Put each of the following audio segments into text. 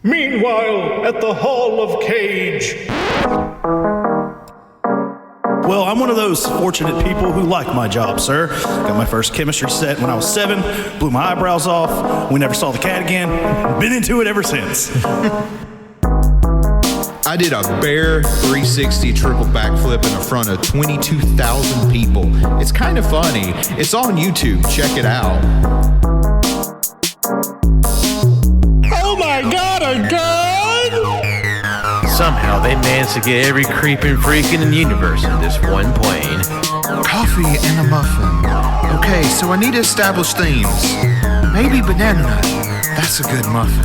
Meanwhile, at the Hall of Cage. Well, I'm one of those fortunate people who like my job, sir. Got my first chemistry set when I was 7, blew my eyebrows off. We never saw the cat again. Been into it ever since. I did a bare 360 triple backflip in front of 22,000 people. It's kind of funny. It's on YouTube. Check it out. Oh my God, a gun! Somehow they managed to get every creeping freak in the universe in this one plane. Coffee and a muffin. Okay, so I need to establish themes. Maybe banana nut. That's a good muffin.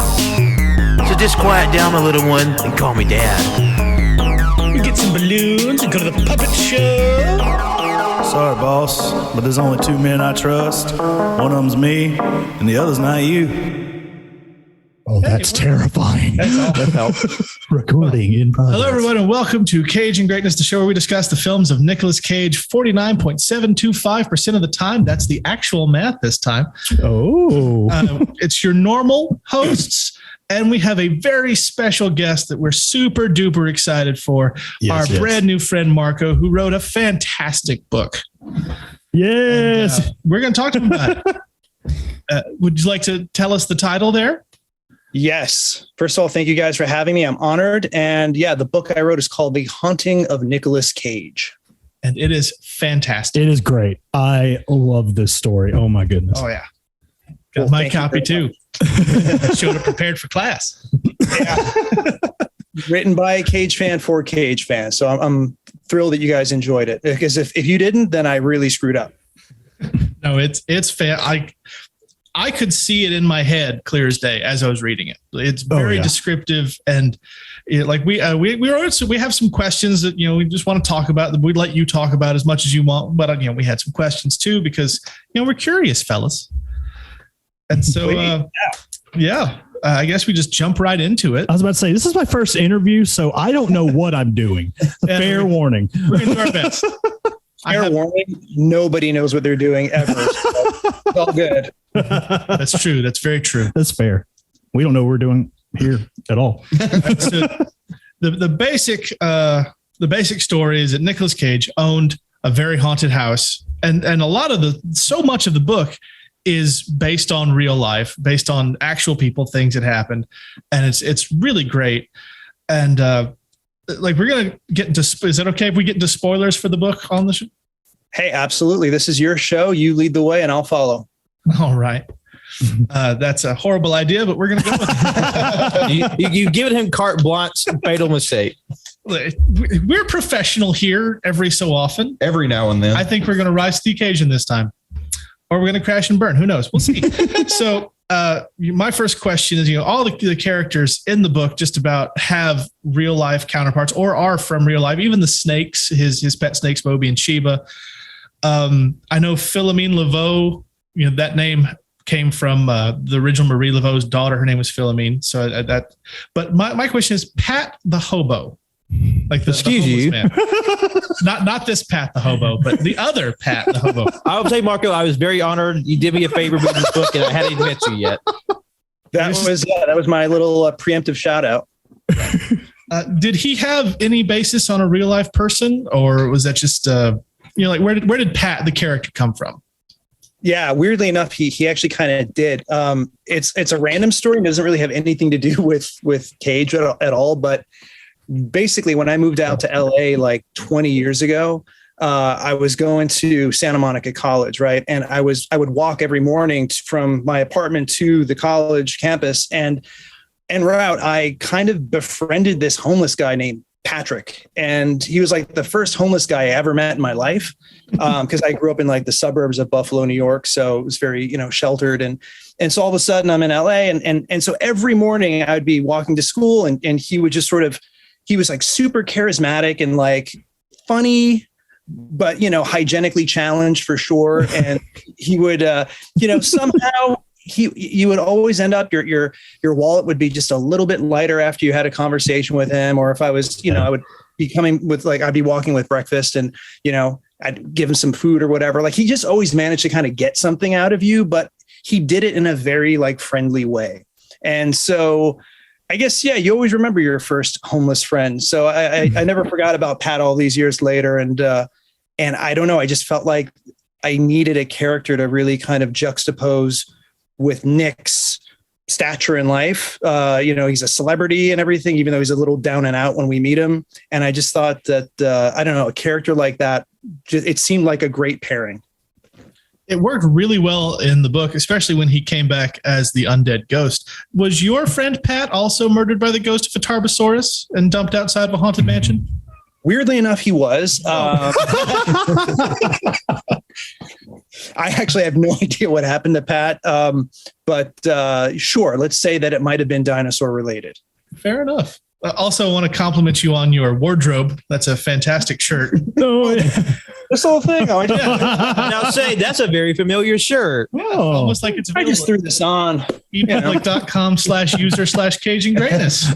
So just quiet down, my little one, and call me Dad. We get some balloons and go to the puppet show. Sorry, boss, but there's only 2 men I trust. One of them's me, and the other's not you. Oh, that's terrifying. That helps. Recording in progress. Hello, everyone, and welcome to Cage and Greatness, the show where we discuss the films of Nicolas Cage 49.725% of the time. That's the actual math this time. Oh. It's your normal hosts, and we have a very special guest that we're super duper excited for. Our brand new friend, Marco, who wrote a fantastic book. Yes. And, we're going to talk to him about it. Would you like to tell us the title there? Yes. First of all, thank you guys for having me. I'm honored. And yeah, the book I wrote is called The Haunting of Nicolas Cage. And it is fantastic. It is great. I love this story. Oh my goodness. Oh yeah. Got my copy too. Showed up prepared for class. Yeah. Written by a Cage fan for a Cage fan. So I'm thrilled that you guys enjoyed it, because if you didn't, then I really screwed up. No, it's fair. I could see it in my head clear as day as I was reading it. It's very descriptive, and we have some questions that we just want to talk about, that we'd let you talk about as much as you want, but we had some questions too, because we're curious, fellas. And so I guess we just jump right into it. I was about to say, this is my first interview, so I don't know what I'm doing. Fair warning. We're going to do our best. Fair warning, nobody knows what they're doing ever. So it's all good. That's true. That's very true. That's fair. We don't know what we're doing here at all. So the basic story is that Nicolas Cage owned a very haunted house, and a lot of so much of the book is based on real life, based on actual people, things that happened, and it's really great. And we're gonna get into. Is it okay if we get into spoilers for the book on the show? Hey, absolutely. This is your show. You lead the way, and I'll follow. All right. That's a horrible idea, but we're going to go with it. You've given him carte blanche, fatal mistake. We're professional here every so often. Every now and then. I think we're going to rise to the occasion this time. Or we're going to crash and burn. Who knows? We'll see. So my first question is, all the characters in the book just about have real life counterparts or are from real life. Even the snakes, his pet snakes, Moby and Sheba. I know Philomene Laveau, that name came from the original Marie Laveau's daughter. Her name was Philomene. So but my question is Pat the hobo, like excuse you, man. not this Pat the hobo, but the other Pat the hobo. I will say, Marco, I was very honored. You did me a favor with this book, and I hadn't even met you yet. That was my little preemptive shout out. Did he have any basis on a real life person, or was that just where did Pat the character come from? Yeah, weirdly enough, he actually kind of did. It's a random story. It doesn't really have anything to do with Cage at all. But basically, when I moved out to LA like 20 years ago, I was going to Santa Monica College, right? And I would walk every morning from my apartment to the college campus, and en route, I kind of befriended this homeless guy named Patrick. And he was like the first homeless guy I ever met in my life. Because I grew up in like the suburbs of Buffalo, New York. So it was very, sheltered. And so all of a sudden I'm in LA. And so every morning I would be walking to school, and he would just he was like super charismatic and like funny, but, hygienically challenged for sure. And he would, somehow you would always end up, your wallet would be just a little bit lighter after you had a conversation with him. Or if I was, I would be coming with I'd be walking with breakfast, and, I'd give him some food or whatever. Like, he just always managed to kind of get something out of you, but he did it in a very like friendly way. And so I guess, yeah, you always remember your first homeless friend. So I never forgot about Pat all these years later. And I don't know, I just felt like I needed a character to really kind of juxtapose with Nick's stature in life. He's a celebrity and everything, even though he's a little down and out when we meet him. And I just thought that, I don't know, a character like that, it seemed like a great pairing. It worked really well in the book, especially when he came back as the undead ghost. Was your friend Pat also murdered by the ghost of a Tarbosaurus and dumped outside of a haunted mansion? Weirdly enough, he was. I actually have no idea what happened to Pat. But sure, let's say that it might have been dinosaur related. Fair enough. I also want to compliment you on your wardrobe. That's a fantastic shirt. Oh, This whole thing. Oh, yeah. Now say that's a very familiar shirt. oh. Almost like it's I just threw this on. epublic.com/user/caging greatness.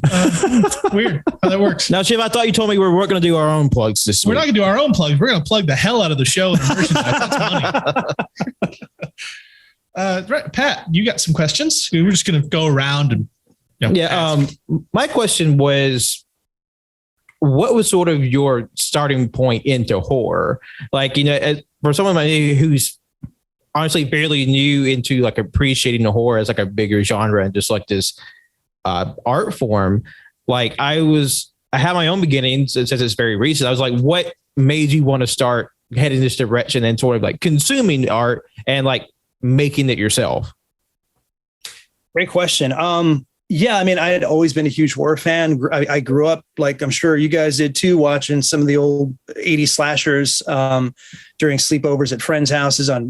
Weird how that works. Now, Chip, I thought you told me we weren't going to do our own plugs this We're week. not going to do our own plugs. We're going to plug the hell out of the show and the merchandise. That's money. Right, Pat, you got some questions? We were just going to go around and ask. My question was, what was sort of your starting point into horror? Like, for someone like me who's honestly barely new into like appreciating the horror as like a bigger genre and just like this art form, like I had my own beginnings since it's very recent. I was like, what made you want to start heading this direction and sort of like consuming art and like making it yourself? Great question. Yeah, I mean, I had always been a huge horror fan. I grew up, like I'm sure you guys did too, watching some of the old 80s slashers during sleepovers at friends' houses on,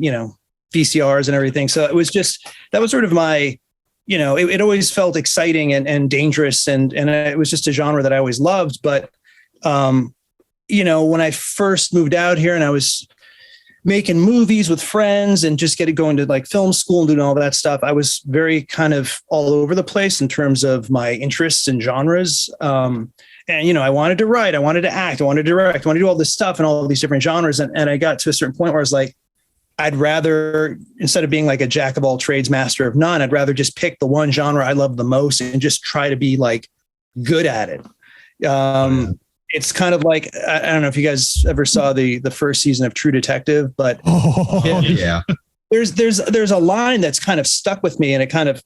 VCRs and everything. So it was just, that was sort of my, it always felt exciting and dangerous. And it was just a genre that I always loved. But, when I first moved out here and I was making movies with friends and just going to like film school and doing all that stuff, I was very kind of all over the place in terms of my interests and genres. And, I wanted to write, I wanted to act, I wanted to direct, I wanted to do all this stuff and all these different genres. And I got to a certain point where I was like, I'd rather, instead of being like a jack of all trades, master of none, I'd rather just pick the one genre I love the most and just try to be like good at it. It's kind of like, I don't know if you guys ever saw the first season of True Detective, but Yeah. there's a line that's kind of stuck with me and it kind of,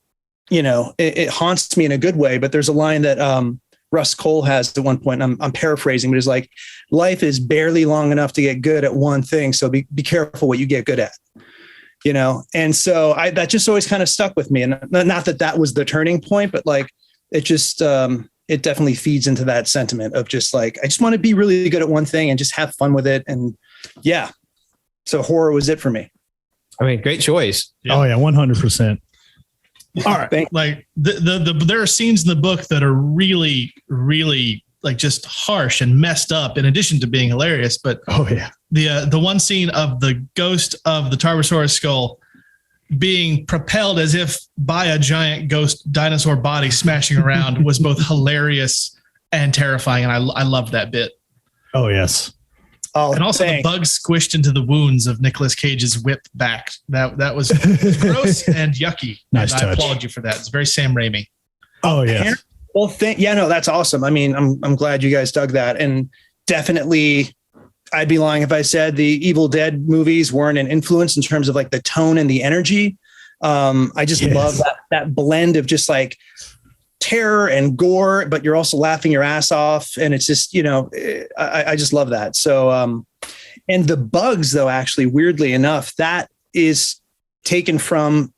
it haunts me in a good way. But there's a line that Russ Cole has at one point, I'm paraphrasing, but it's like, life is barely long enough to get good at one thing. So be careful what you get good at, And so that just always kind of stuck with me. And not that was the turning point, but like, it just, it definitely feeds into that sentiment of just like, I just want to be really good at one thing and just have fun with it. And yeah, so horror was it for me. I mean, great choice. Yeah. Oh yeah, 100%. All right. Like there are scenes in the book that are really, really like just harsh and messed up in addition to being hilarious. But Oh yeah. the one scene of the ghost of the Tarbosaurus skull being propelled as if by a giant ghost dinosaur body smashing around was both hilarious and terrifying. And I loved that bit. Oh yes. Oh, And also the bug squished into the wounds of Nicolas Cage's whip back. That was gross and yucky. Nice and I touch. applaud you for that. It's very Sam Raimi. Oh yeah. Well, that's awesome. I mean, I'm glad you guys dug that. And definitely I'd be lying if I said the Evil Dead movies weren't an influence in terms of like the tone and the energy. I just love that blend of just like terror and gore, but you're also laughing your ass off. And it's just, I just love that. So, and the bugs though, actually, weirdly enough, that is taken from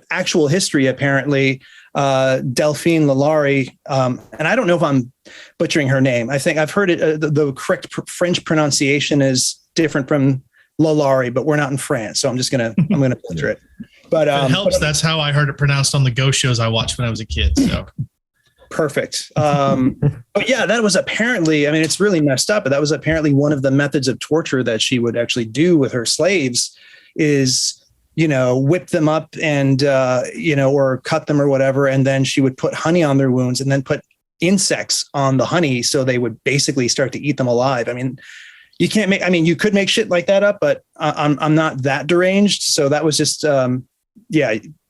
actual history, apparently. Delphine Lalaurie, and I don't know if I'm butchering her name. I think I've heard it. The correct French pronunciation is different from Lalaurie, but we're not in France, so I'm gonna butcher it. But it helps. That's how I heard it pronounced on the ghost shows I watched when I was a kid. So perfect. But yeah, that was apparently. I mean, it's really messed up, but that was apparently one of the methods of torture that she would actually do with her slaves. Is whip them up and, or cut them or whatever. And then she would put honey on their wounds and then put insects on the honey. So they would basically start to eat them alive. I mean, you could make shit like that up, but I'm not that deranged. So that was just, I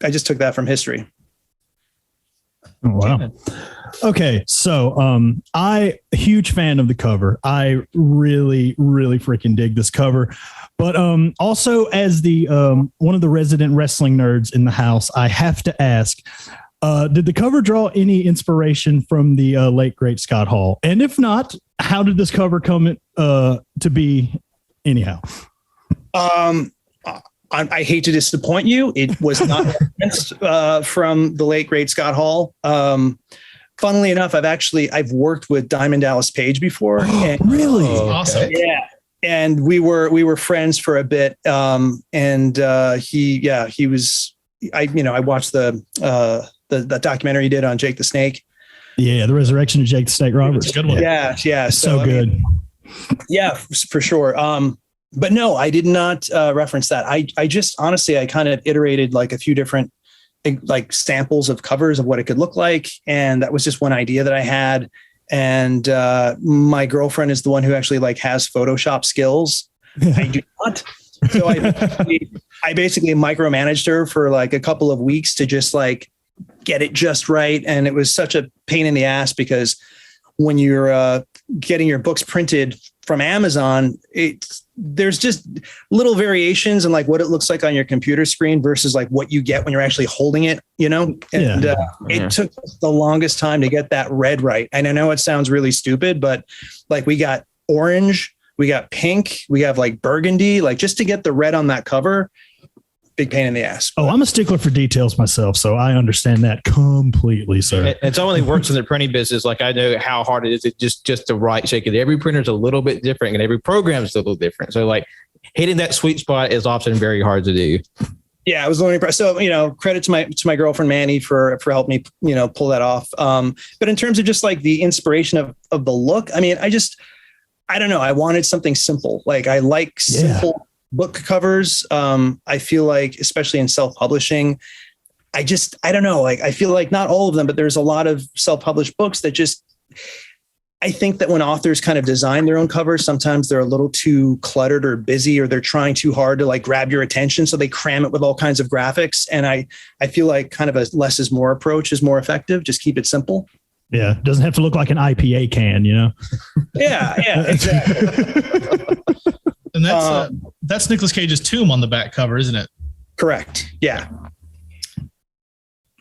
just took that from history. Oh, wow. Okay, so I huge fan of the cover. I really, really freaking dig this cover. But also, as the one of the resident wrestling nerds in the house, I have to ask: did the cover draw any inspiration from the late great Scott Hall? And if not, how did this cover come to be? Anyhow, I hate to disappoint you. It was not from the late great Scott Hall. Funnily enough, I've worked with Diamond Dallas Page before. And, really? Awesome. Yeah. And we were friends for a bit. He was, I watched the documentary he did on Jake the Snake. Yeah. The Resurrection of Jake the Snake Roberts. That's a good one. Yeah. So good. Yeah, for sure. But no, I did not reference that. I just, honestly, I kind of iterated like a few different like samples of covers of what it could look like. And that was just one idea that I had. And my girlfriend is the one who actually like has Photoshop skills. I do not. So I basically micromanaged her for like a couple of weeks to just like get it just right. And it was such a pain in the ass because when you're getting your books printed from Amazon, there's just little variations in like what it looks like on your computer screen versus like what you get when you're actually holding it, And it took the longest time to get that red right. And I know it sounds really stupid, but like we got orange, we got pink, we have like burgundy, like just to get the red on that cover, big pain in the ass. Oh, I'm a stickler for details myself, so I understand that completely, sir. And someone who works in the printing business, like I know how hard it is to just the right shake. Every printer is a little bit different, and every program is a little different. So, like hitting that sweet spot is often very hard to do. Yeah, I was learning. So, credit to my girlfriend Manny for helping me, pull that off. But in terms of just like the inspiration of the look, I mean, I don't know. I wanted something simple. Like I like simple book covers. I feel like, especially in self-publishing, I don't know. Like, I feel like not all of them, but there's a lot of self-published books that I think that when authors kind of design their own covers, sometimes they're a little too cluttered or busy, or they're trying too hard to like grab your attention. So they cram it with all kinds of graphics. And I feel like kind of a less is more approach is more effective. Just keep it simple. Yeah. It doesn't have to look like an IPA can, Yeah, exactly. And that's Nicolas Cage's tomb on the back cover, isn't it? Correct. Yeah.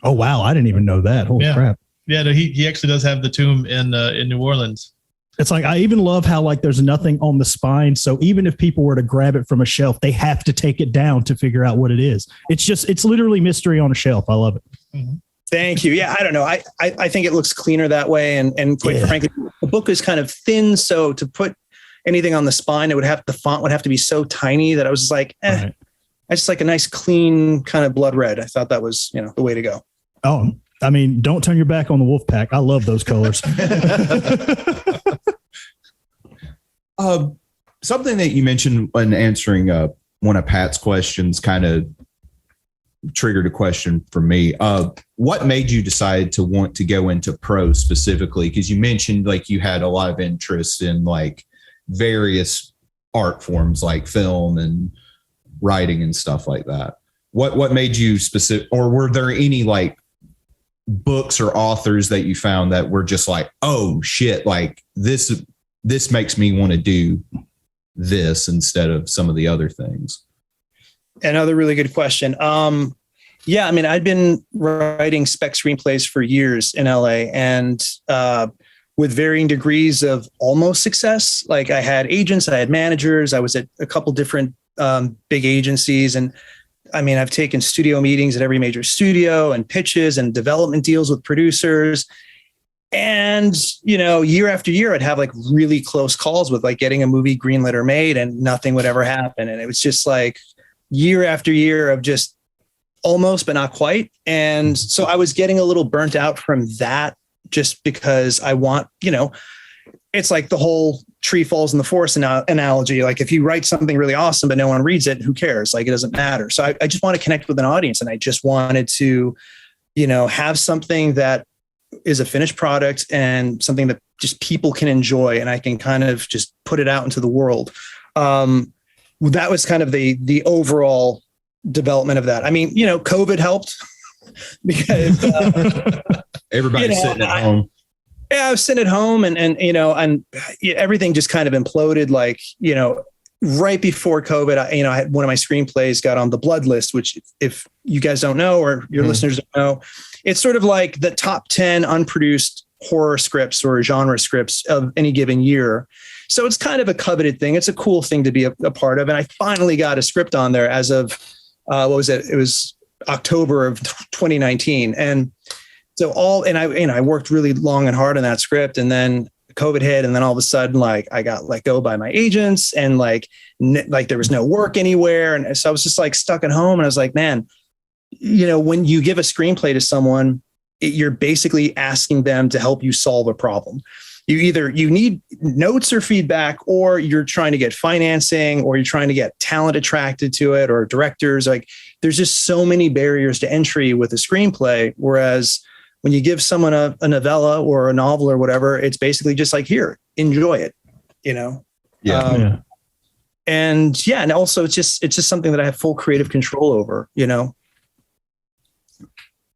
Oh, wow. I didn't even know that. Holy crap. Yeah, no, he actually does have the tomb in New Orleans. It's like, I even love how like there's nothing on the spine. So even if people were to grab it from a shelf, they have to take it down to figure out what it is. It's literally mystery on a shelf. I love it. Mm-hmm. Thank you. Yeah, I don't know. I think it looks cleaner that way. And quite frankly, the book is kind of thin. So to put anything on the spine, the font would have to be so tiny that I was just like, right. I just like a nice, clean kind of blood red. I thought that was, the way to go. Oh, I mean, don't turn your back on the wolf pack. I love those colors. Something that you mentioned when answering one of Pat's questions kind of triggered a question for me. What made you decide to want to go into prose specifically? Because you mentioned like you had a lot of interest in like various art forms like film and writing and stuff like that. What made you specific, or were there any like books or authors that you found that were just like, oh shit, like this makes me want to do this instead of some of the other things? Another really good question. Yeah, I mean, I'd been writing spec screenplays for years in LA, and with varying degrees of almost success. Like I had agents, I had managers, I was at a couple different big agencies. And I mean, I've taken studio meetings at every major studio and pitches and development deals with producers. And, year after year, I'd have like really close calls with like getting a movie greenlit or made, and nothing would ever happen. And it was just like year after year of just almost, but not quite. And so I was getting a little burnt out from that, just because I want, it's like the whole tree falls in the forest analogy. Like if you write something really awesome, but no one reads it, who cares? Like it doesn't matter. So I just want to connect with an audience, and I just wanted to, have something that is a finished product and something that just people can enjoy, and I can kind of just put it out into the world. That was kind of the overall development of that. I mean, COVID helped because Everybody's sitting at home. I was sitting at home and everything just kind of imploded. Like, right before COVID, I had one of my screenplays got on the Blood List, which if you guys don't know, or your listeners don't know, it's sort of like the top 10 unproduced horror scripts or genre scripts of any given year. So it's kind of a coveted thing. It's a cool thing to be a part of. And I finally got a script on there as of, what was it? It was October of 2019. And so I worked really long and hard on that script, and then COVID hit, and then all of a sudden, like, I got let go by my agents, and like there was no work anywhere. And so I was just like stuck at home, and I was like, man, when you give a screenplay to someone, you're basically asking them to help you solve a problem. You need notes or feedback, or you're trying to get financing, or you're trying to get talent attracted to it, or directors. Like, there's just so many barriers to entry with a screenplay. Whereas when you give someone a novella or a novel or whatever, it's basically just like, here, enjoy it, Yeah. And also it's just something that I have full creative control over,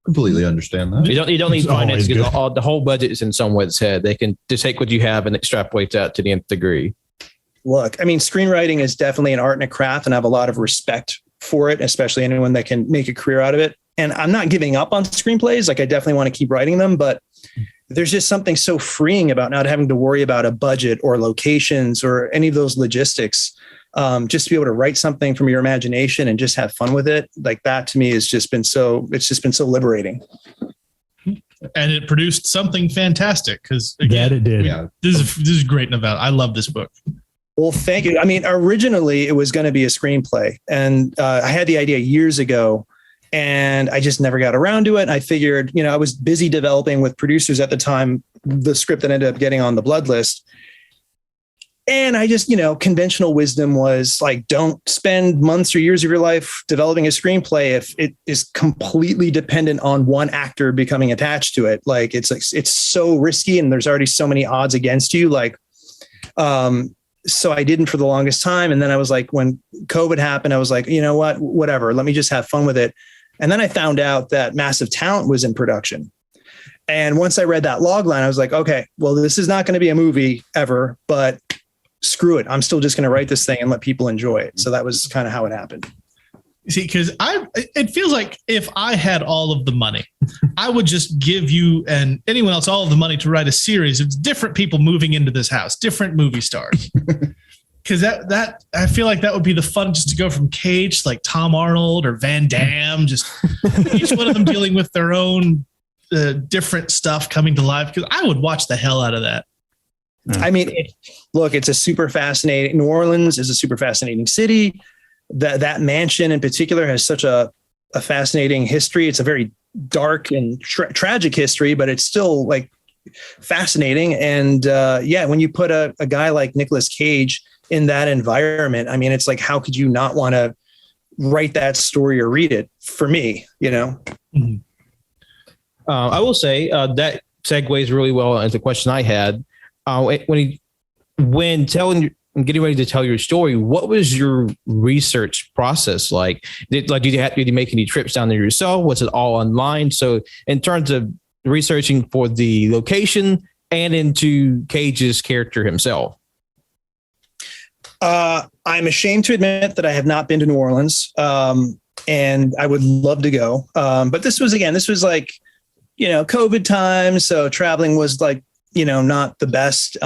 Completely understand that. You don't need It's finance always because the whole budget is in someone's head. They can just take what you have and extrapolate that to the nth degree. Look, I mean, screenwriting is definitely an art and a craft, and I have a lot of respect for it, especially anyone that can make a career out of it. And I'm not giving up on screenplays. Like, I definitely want to keep writing them, but there's just something so freeing about not having to worry about a budget or locations or any of those logistics. Just to be able to write something from your imagination and just have fun with it. Like, that to me has just been so liberating. And it produced something fantastic, because That it did. This is great novella. I love this book. Well, thank you. I mean, originally it was going to be a screenplay, and I had the idea years ago, and I just never got around to it. And I figured, I was busy developing with producers at the time the script that ended up getting on the Blood List. And I just, conventional wisdom was like, don't spend months or years of your life developing a screenplay if it is completely dependent on one actor becoming attached to it. Like, it's so risky, and there's already so many odds against you. Like, so I didn't for the longest time. And then I was like, when COVID happened, I was like, you know what, whatever, let me just have fun with it. And then I found out that Massive Talent was in production. And once I read that log line, I was like, okay, well, this is not going to be a movie ever, but screw it. I'm still just going to write this thing and let people enjoy it. So that was kind of how it happened. See, because it feels like if I had all of the money, I would just give you and anyone else all of the money to write a series of different people moving into this house, different movie stars. Because that I feel like that would be the fun, just to go from Cage to like Tom Arnold or Van Damme, just each one of them dealing with their own different stuff coming to life. Because I would watch the hell out of that. I mean, it's a super fascinating. New Orleans is a super fascinating city. That mansion in particular has such a fascinating history. It's a very dark and tragic history, but it's still like fascinating. And when you put a guy like Nicolas Cage in that environment, I mean, it's like, how could you not want to write that story or read it? For me, I will say that segues really well into the question I had. When getting ready to tell your story, what was your research process like? Did you make any trips down there yourself? Was it all online? So in terms of researching for the location and into Cage's character himself. I'm ashamed to admit that I have not been to New Orleans, and I would love to go. But this was like, COVID time. So traveling was like, not the best.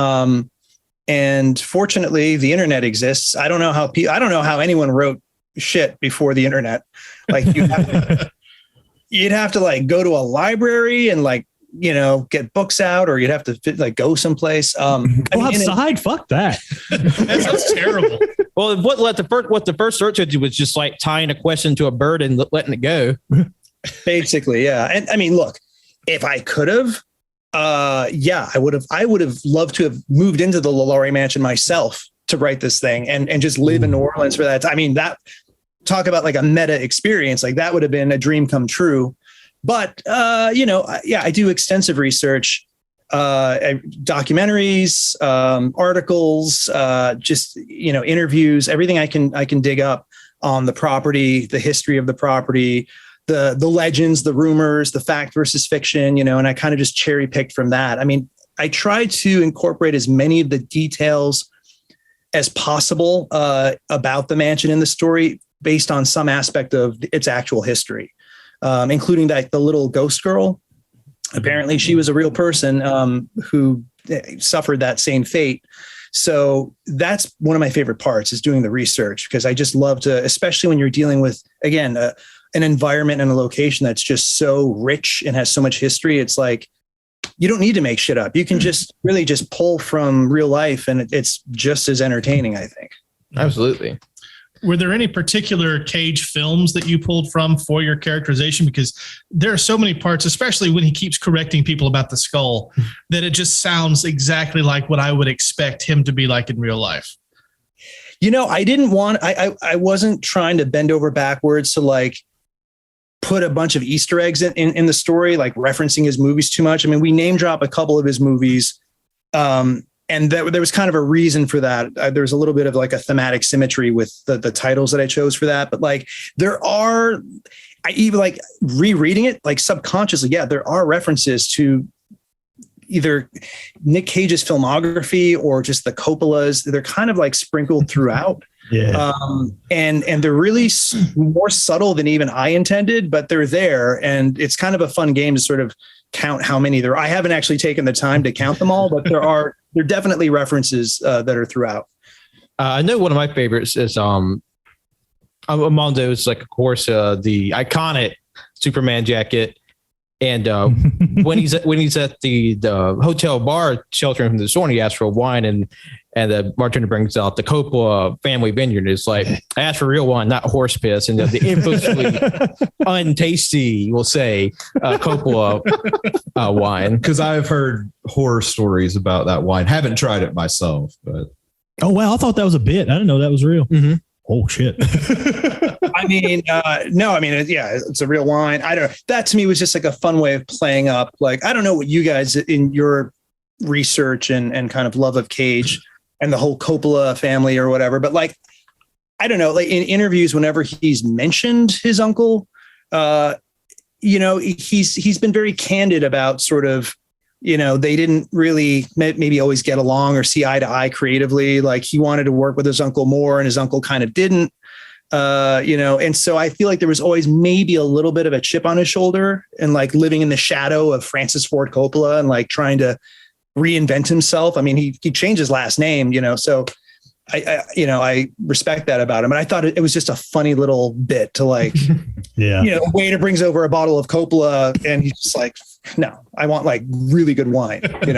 And fortunately the internet exists. I don't know how anyone wrote shit before the internet. Like, you'd have to like go to a library and like, get books out, or you'd have to like go someplace. Outside, fuck that. That sounds terrible. Well, what the first search engine was just like tying a question to a bird and letting it go. Basically, yeah. And I mean, look, if I could have, I would have loved to have moved into the LaLaurie Mansion myself to write this thing and just live in New Orleans for that. I mean, that talk about like a meta experience, like that would have been a dream come true. But, I do extensive research, documentaries, articles, interviews, everything I can dig up on the property, the history of the property, the legends, the rumors, the fact versus fiction, and I kind of just cherry picked from that. I mean, I tried to incorporate as many of the details as possible about the mansion in the story based on some aspect of its actual history, including that the little ghost girl. Apparently she was a real person who suffered that same fate. So that's one of my favorite parts, is doing the research, because I just love to, especially when you're dealing with, again, an environment and a location that's just so rich and has so much history. It's like, you don't need to make shit up. You can just really just pull from real life, and it's just as entertaining, I think. Absolutely. Were there any particular Cage films that you pulled from for your characterization? Because there are so many parts, especially when he keeps correcting people about the skull, that it just sounds exactly like what I would expect him to be like in real life. I wasn't trying to bend over backwards to like put a bunch of Easter eggs in the story, like referencing his movies too much. I mean, we name drop a couple of his movies. And there was kind of a reason for that. There's a little bit of like a thematic symmetry with the titles that I chose for that. But like I even like rereading it, like subconsciously, yeah, there are references to either Nick Cage's filmography or just the Coppolas. They're kind of like sprinkled throughout. Yeah. And they're really more subtle than even I intended, but they're there. And it's kind of a fun game to sort of count how many there are. I haven't actually taken the time to count them all, but there are definitely references that are throughout. I know one of my favorites is among those, like, of course, the iconic Superman jacket. And when he's at the hotel bar sheltering from the storm, he asks for a wine, and the bartender brings out the Coppola family vineyard. It's like, I asked for real wine, not horse piss. And the infamously untasty, we'll say, Coppola wine. Because I've heard horror stories about that wine. Haven't tried it myself, but. Oh, wow. I thought that was a bit. I didn't know that was real. Mm-hmm. Oh, shit. I mean, no, I mean, yeah, it's a real wine. I don't know. That to me was just like a fun way of playing up. Like, I don't know what you guys in your research and kind of love of Cage and the whole Coppola family or whatever, but like, I don't know, like in interviews, whenever he's mentioned his uncle, he's been very candid about sort of, they didn't really maybe always get along or see eye to eye creatively. Like, he wanted to work with his uncle more and his uncle kind of didn't, and so I feel like there was always maybe a little bit of a chip on his shoulder and like living in the shadow of Francis Ford Coppola and like trying to reinvent himself. I mean, he changed his last name, so I respect that about him. And I thought it was just a funny little bit to like, yeah, waiter brings over a bottle of Coppola and he's just like, no, I want like really good wine, give me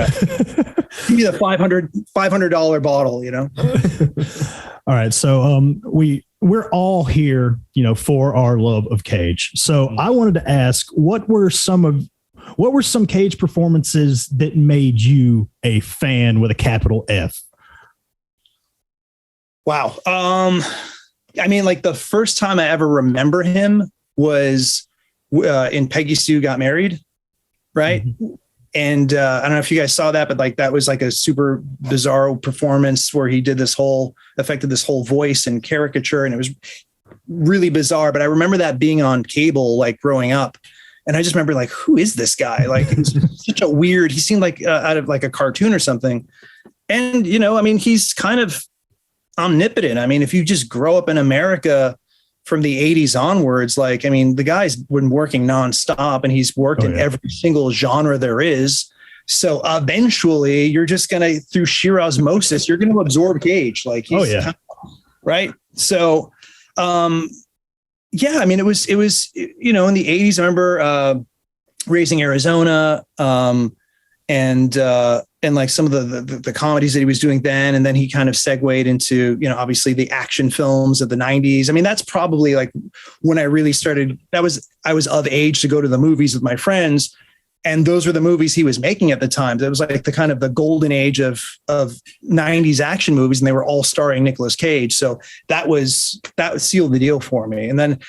the $500 bottle, All right. So we're all here, for our love of Cage. So I wanted to ask, what were some Cage performances that made you a fan with a capital F? Wow. I mean, like the first time I ever remember him was in Peggy Sue Got Married. Right. Mm-hmm. And I don't know if you guys saw that, but like that was like a super bizarre performance where he did affected this whole voice and caricature. And it was really bizarre. But I remember that being on cable, like growing up. And I just remember like, who is this guy? Like, it was such a weird, he seemed like out of like a cartoon or something. And, I mean, he's kind of omnipotent. I mean, if you just grow up in America from the 80s onwards, like, I mean, the guy's been working nonstop and he's worked in every single genre there is. So eventually you're just going to, through sheer osmosis, you're going to absorb Cage. Like, right. So, I mean, it was, in the 80s, I remember Raising Arizona, and like some of the comedies that he was doing then, and then he kind of segued into, obviously the action films of the 90s. I mean, that's probably like when I really started, I was of age to go to the movies with my friends. And those were the movies he was making at the time. That was like the kind of the golden age of 90s action movies. And they were all starring Nicolas Cage. So that sealed the deal for me. And then,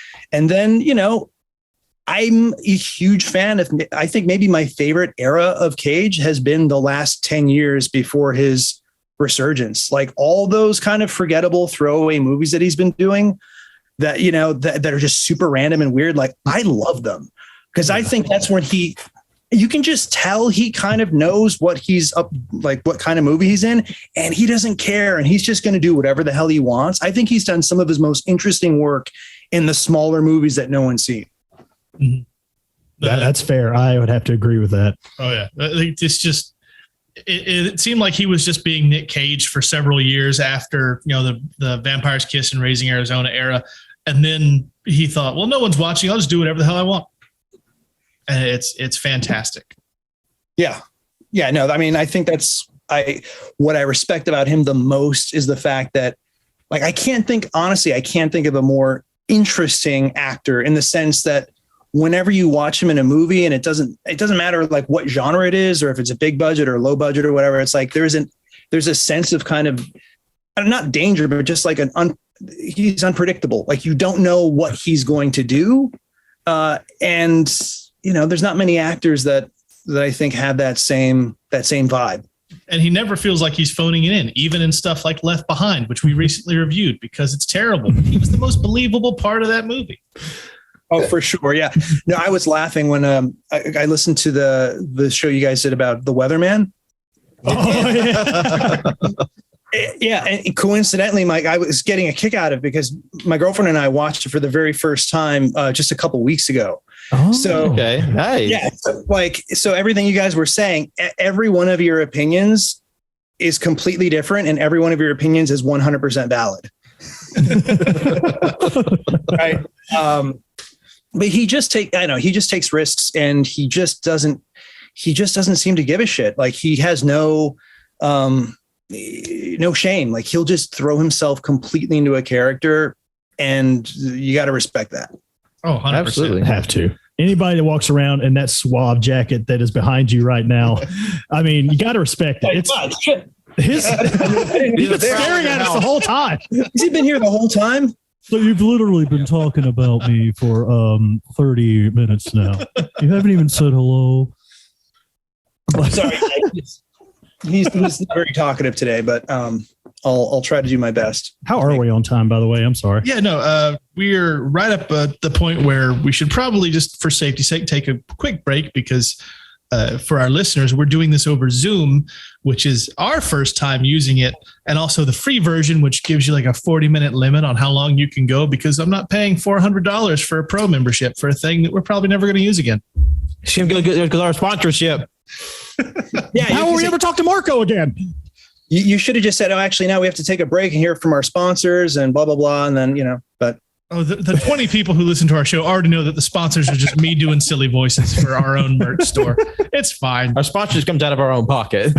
I'm a huge fan of, I think maybe my favorite era of Cage has been the last 10 years before his resurgence. Like all those kind of forgettable throwaway movies that he's been doing, that, you know, that are just super random and weird. Like, I love them because I think that's when you can just tell he kind of knows what he's up, like what kind of movie he's in, and he doesn't care. And he's just going to do whatever the hell he wants. I think he's done some of his most interesting work in the smaller movies that no one's seen. Mm-hmm. That's fair. I would have to agree with that. Oh yeah. It's just, it seemed like he was just being Nick Cage for several years after, you know, the Vampire's Kiss and Raising Arizona era. And then he thought, well, no one's watching. I'll just do whatever the hell I want. And it's fantastic. Yeah. Yeah. No, I mean, I think what I respect about him the most is the fact that, like, I can't think of a more interesting actor, in the sense that whenever you watch him in a movie, and it doesn't matter like what genre it is, or if it's a big budget or low budget or whatever, it's like there's a sense of kind of, not danger, but just like he's unpredictable. Like, you don't know what he's going to do. And you know, there's not many actors that I think have that same vibe. And he never feels like he's phoning it in, even in stuff like Left Behind, which we recently reviewed because it's terrible. He was the most believable part of that movie. Oh, for sure. Yeah. No, I was laughing when I listened to the show you guys did about the Weatherman. Oh, yeah. Yeah. And coincidentally, Mike, I was getting a kick out of it because my girlfriend and I watched it for the very first time just a couple weeks ago. Oh, so Okay, nice. yeah, so everything you guys were saying, every one of your opinions is completely different, and every one of your opinions is 100% valid. Right. But he just takes risks, and he just doesn't seem to give a shit. Like, he has no shame. Like, he'll just throw himself completely into a character, and you got to respect that. Oh, 100%. Absolutely. Have to. Anybody that walks around in that suave jacket that is behind you right now, I mean, you got to respect it. He's been staring at us the whole time. Has he been here the whole time? So you've literally been talking about me for 30 minutes now. You haven't even said hello. Sorry, he's not very talkative today, but I'll try to do my best. How are we on time, by the way? I'm sorry. Yeah, no, we're right up at the point where we should probably, just for safety's sake, take a quick break because for our listeners, we're doing this over Zoom, which is our first time using it, and also the free version, which gives you like a 40-minute limit on how long you can go, because I'm not paying $400 for a pro membership for a thing that we're probably never going to use again. Should go get our sponsorship. Yeah. How will we ever talk to Marco again? You should have just said, oh, actually, now we have to take a break and hear from our sponsors and blah, blah, blah. And then, but. Oh, the 20 people who listen to our show already know that the sponsors are just me doing silly voices for our own merch store. It's fine. Our sponsors comes out of our own pocket.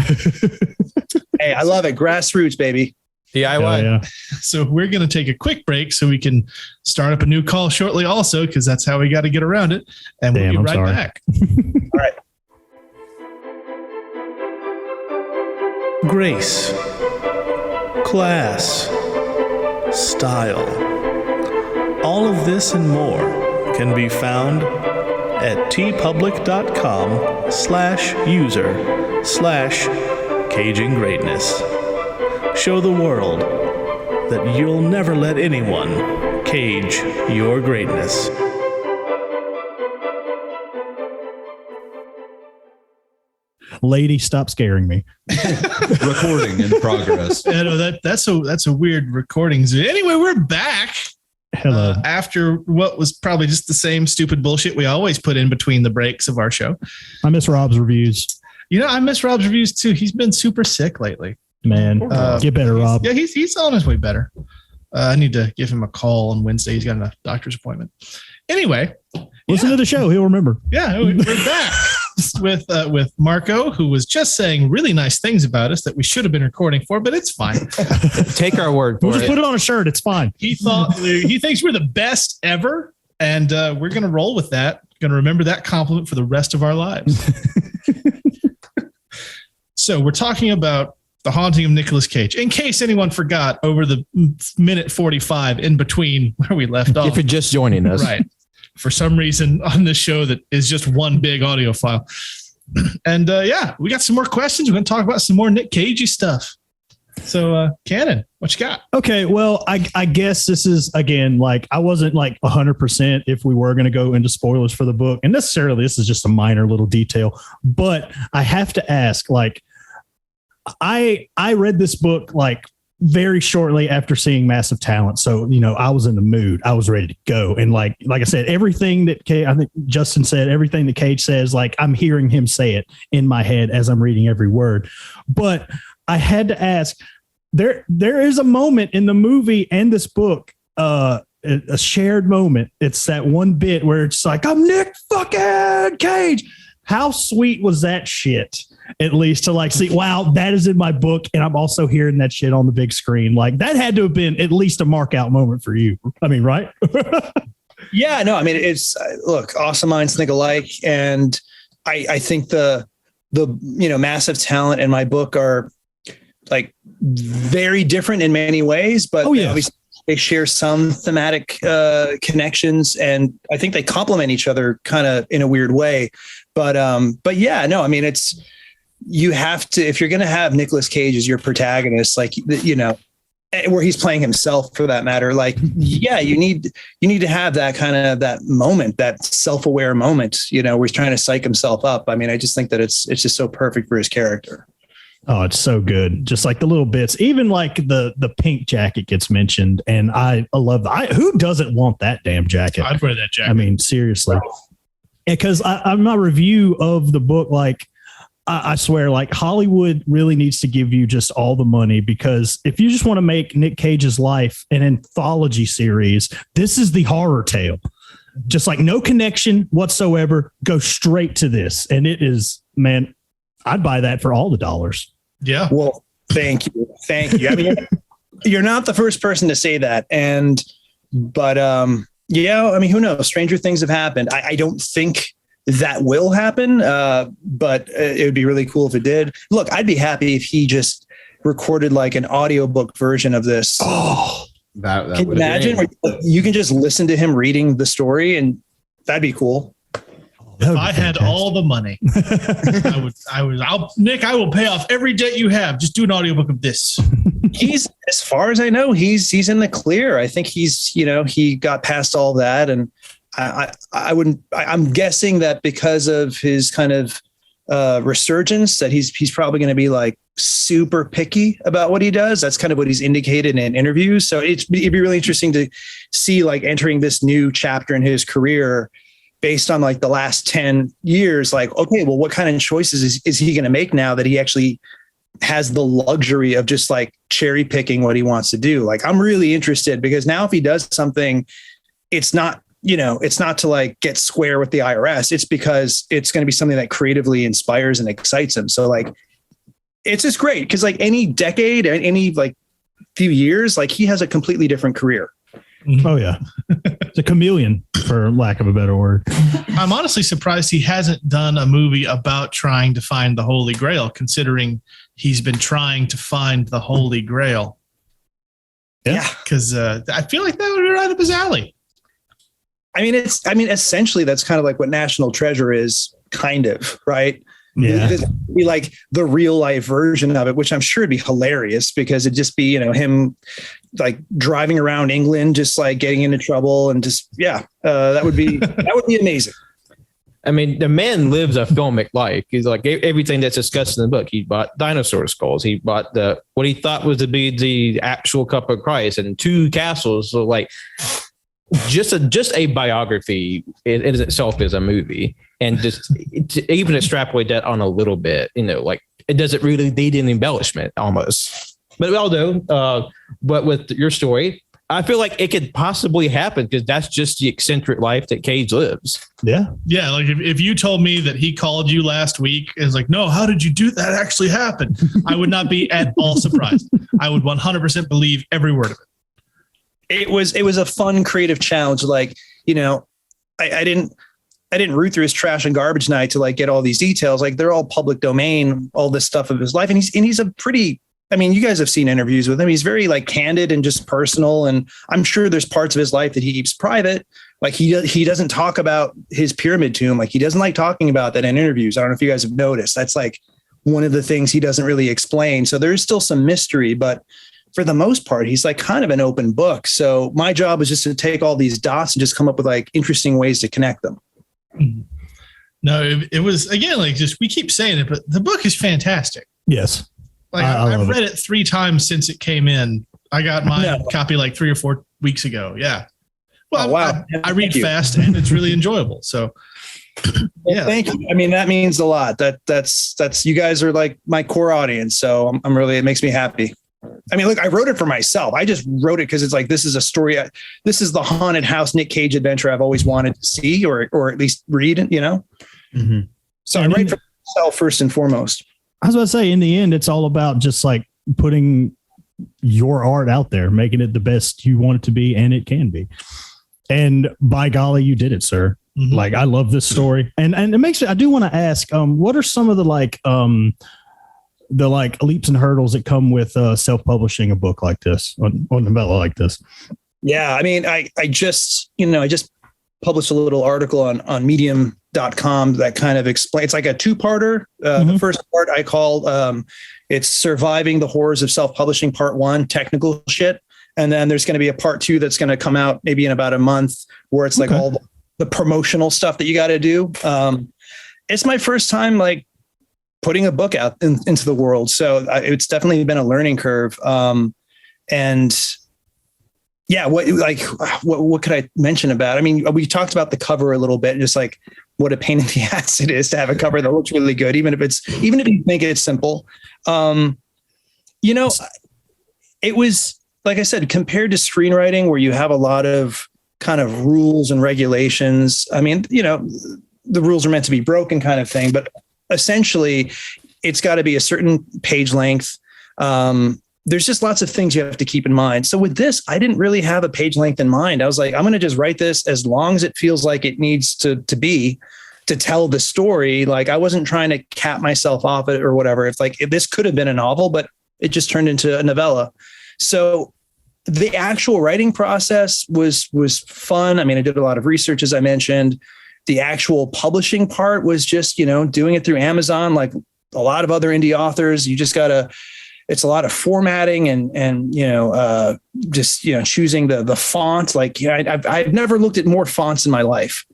Hey, I love it. Grassroots, baby. DIY. Yeah. So we're going to take a quick break so we can start up a new call shortly also, because that's how we got to get around it. And we'll be right back. All right. Grace, class, style. All of this and more can be found at tpublic.com/user/caging greatness. Show the world that you'll never let anyone cage your greatness. Lady, stop scaring me. Recording in progress. I know that's a weird recording. Anyway, we're back. Hello. After what was probably just the same stupid bullshit we always put in between the breaks of our show. I miss Rob's reviews. I miss Rob's reviews too. He's been super sick lately. Man, get better, Rob. Yeah, he's on his way better. I need to give him a call on Wednesday. He's got a doctor's appointment. Anyway, listen to the show. He'll remember. Yeah, we're back with Marco, who was just saying really nice things about us that we should have been recording for, but it's fine. Take our word for We'll just it. put it on a shirt. It's fine. He thinks we're the best ever, and we're going to roll with that. Going to remember that compliment for the rest of our lives. So we're talking about The Haunting of Nicolas Cage. In case anyone forgot, over the minute 45 in between where we left off. If you're just joining us. Right. For some reason on this show that is just one big audio file. And we got some more questions. We're going to talk about some more Nick Cagey stuff. So, Cannon, what you got? Okay, well, I guess this is, again, like, I wasn't like 100% if we were going to go into spoilers for the book, and necessarily this is just a minor little detail, but I have to ask, like, I read this book like very shortly after seeing Massive Talent, so I was in the mood, I was ready to go, and like I said, everything that I think Justin said, everything that Cage says, like, I'm hearing him say it in my head as I'm reading every word, but I had to ask. There is a moment in the movie and this book, a shared moment. It's that one bit where it's like, I'm Nick fucking Cage. How sweet was that shit? At least to like see, wow, that is in my book, and I'm also hearing that shit on the big screen. Like, that had to have been at least a mark out moment for you. I mean, right? Yeah, no, I mean, it's look, awesome minds think alike, and I think the Massive Talent and my book are like very different in many ways, but obviously they share some thematic connections, and I think they complement each other kind of in a weird way. But yeah, no, I mean, you have to, if you're going to have Nicolas Cage as your protagonist, like, where he's playing himself for that matter, like, yeah, you need to have that kind of, that moment, that self-aware moment, where he's trying to psych himself up. I mean, I just think that it's just so perfect for his character. Oh, it's so good. Just like the little bits, even like the pink jacket gets mentioned. And I love that. Who doesn't want that damn jacket? I'd wear that jacket. I mean, seriously. Because I'm my review of the book, like, I swear, like, Hollywood really needs to give you just all the money, because if you just want to make Nick Cage's life an anthology series, this is the horror tale. Just like no connection whatsoever. Go straight to this. And it is, man, I'd buy that for all the dollars. Yeah. Well, thank you. Thank you. I mean, you're not the first person to say that. But yeah, I mean, who knows? Stranger things have happened. I don't think that will happen, but it would be really cool if it did. Look, I'd be happy if he just recorded like an audiobook version of this. Oh, that can you imagine? Where you can just listen to him reading the story, and that'd be cool. If I had all the money, Nick, I will pay off every debt you have. Just do an audiobook of this. He's, as far as I know, he's in the clear. I think he got past all that. And I'm guessing that because of his kind of resurgence, that he's probably going to be like super picky about what he does. That's kind of what he's indicated in interviews. So it'd be really interesting to see, like, entering this new chapter in his career based on like the last 10 years, like, okay, well, what kind of choices is he going to make now that he actually has the luxury of just like cherry picking what he wants to do? Like, I'm really interested, because now if he does something, it's not to like get square with the IRS. It's because it's going to be something that creatively inspires and excites him. So like, it's just great, because like any decade, any like few years, like, he has a completely different career. Oh yeah. It's a chameleon, for lack of a better word. I'm honestly surprised he hasn't done a movie about trying to find the Holy Grail, considering he's been trying to find the Holy Grail. Yeah. Because I feel like that would be right up his alley. I mean, essentially that's kind of like what National Treasure is, kind of, right? Yeah. It'd be like the real life version of it, which I'm sure would be hilarious, because it'd just be, him like driving around England, just like getting into trouble, and just, that would be amazing. I mean, the man lives a filmic life. He's like everything that's discussed in the book. He bought dinosaur skulls. He bought what he thought was to be the actual cup of Christ and 2 castles. So like, just a biography in itself is a movie. And just even extrapolate that on a little bit, like, it doesn't really need an embellishment almost. But although, but with your story, I feel like it could possibly happen, because that's just the eccentric life that Cage lives. Yeah. Yeah. Like if you told me that he called you last week and was like, no, how did you do that actually happen? I would not be at all surprised. I would 100% believe every word of it. It was a fun, creative challenge. Like, I didn't root through his trash and garbage night to like get all these details. Like, they're all public domain, all this stuff of his life. And he's a pretty, I mean, you guys have seen interviews with him. He's very like candid and just personal. And I'm sure there's parts of his life that he keeps private. Like, he doesn't talk about his pyramid tomb. Like, he doesn't like talking about that in interviews. I don't know if you guys have noticed. That's like one of the things he doesn't really explain. So there's still some mystery, but for the most part, he's like kind of an open book. So my job is just to take all these dots and just come up with like interesting ways to connect them. No, it was, again, like just, we keep saying it, but the book is fantastic. Yes. Like I've read it 3 times since it came in. I got my copy like 3 or 4 weeks ago. Yeah. Well, wow. I read fast and it's really enjoyable. So well, thank you. I mean, that means a lot. That's you guys are like my core audience. So I'm really, it makes me happy. I mean, look, I wrote it for myself. I just wrote it because it's like, this is a story. This is the haunted house Nick Cage adventure I've always wanted to see or at least read, you know? Mm-hmm. So I write for myself first and foremost. I was about to say, in the end, it's all about just like putting your art out there, making it the best you want it to be, and it can be. And by golly, you did it, sir. Mm-hmm. Like, I love this story. And it makes me, I do want to ask, what are some of the leaps and hurdles that come with self-publishing a book like this, or novella like this? Yeah. I mean, I just published a little article on medium.com that kind of explains, it's like a 2-parter. The first part I call, it's Surviving the Horrors of Self-Publishing Part 1, technical shit. And then there's going to be a part 2 that's going to come out maybe in about a month, where it's like all the promotional stuff that you got to do. It's my first time like putting a book out into the world. So it's definitely been a learning curve. And yeah, what could I mention about it? I mean, we talked about the cover a little bit, and just like what a pain in the ass it is to have a cover that looks really good, even if you make it simple. You know, it was, like I said, compared to screenwriting, where you have a lot of kind of rules and regulations. I mean, you know, the rules are meant to be broken kind of thing, but essentially it's got to be a certain page length. There's just lots of things you have to keep in mind. So with this, I didn't really have a page length in mind. I was like, I'm going to just write this as long as it feels like it needs to be to tell the story. Like, I wasn't trying to cap myself off it or whatever. If this could have been a novel, but it just turned into a novella. So the actual writing process was fun. I mean, I did a lot of research, as I mentioned. The actual publishing part was just, you know, doing it through Amazon, like a lot of other indie authors. You just it's a lot of formatting and you know, just, you know, choosing the font. Like, you know, I've never looked at more fonts in my life.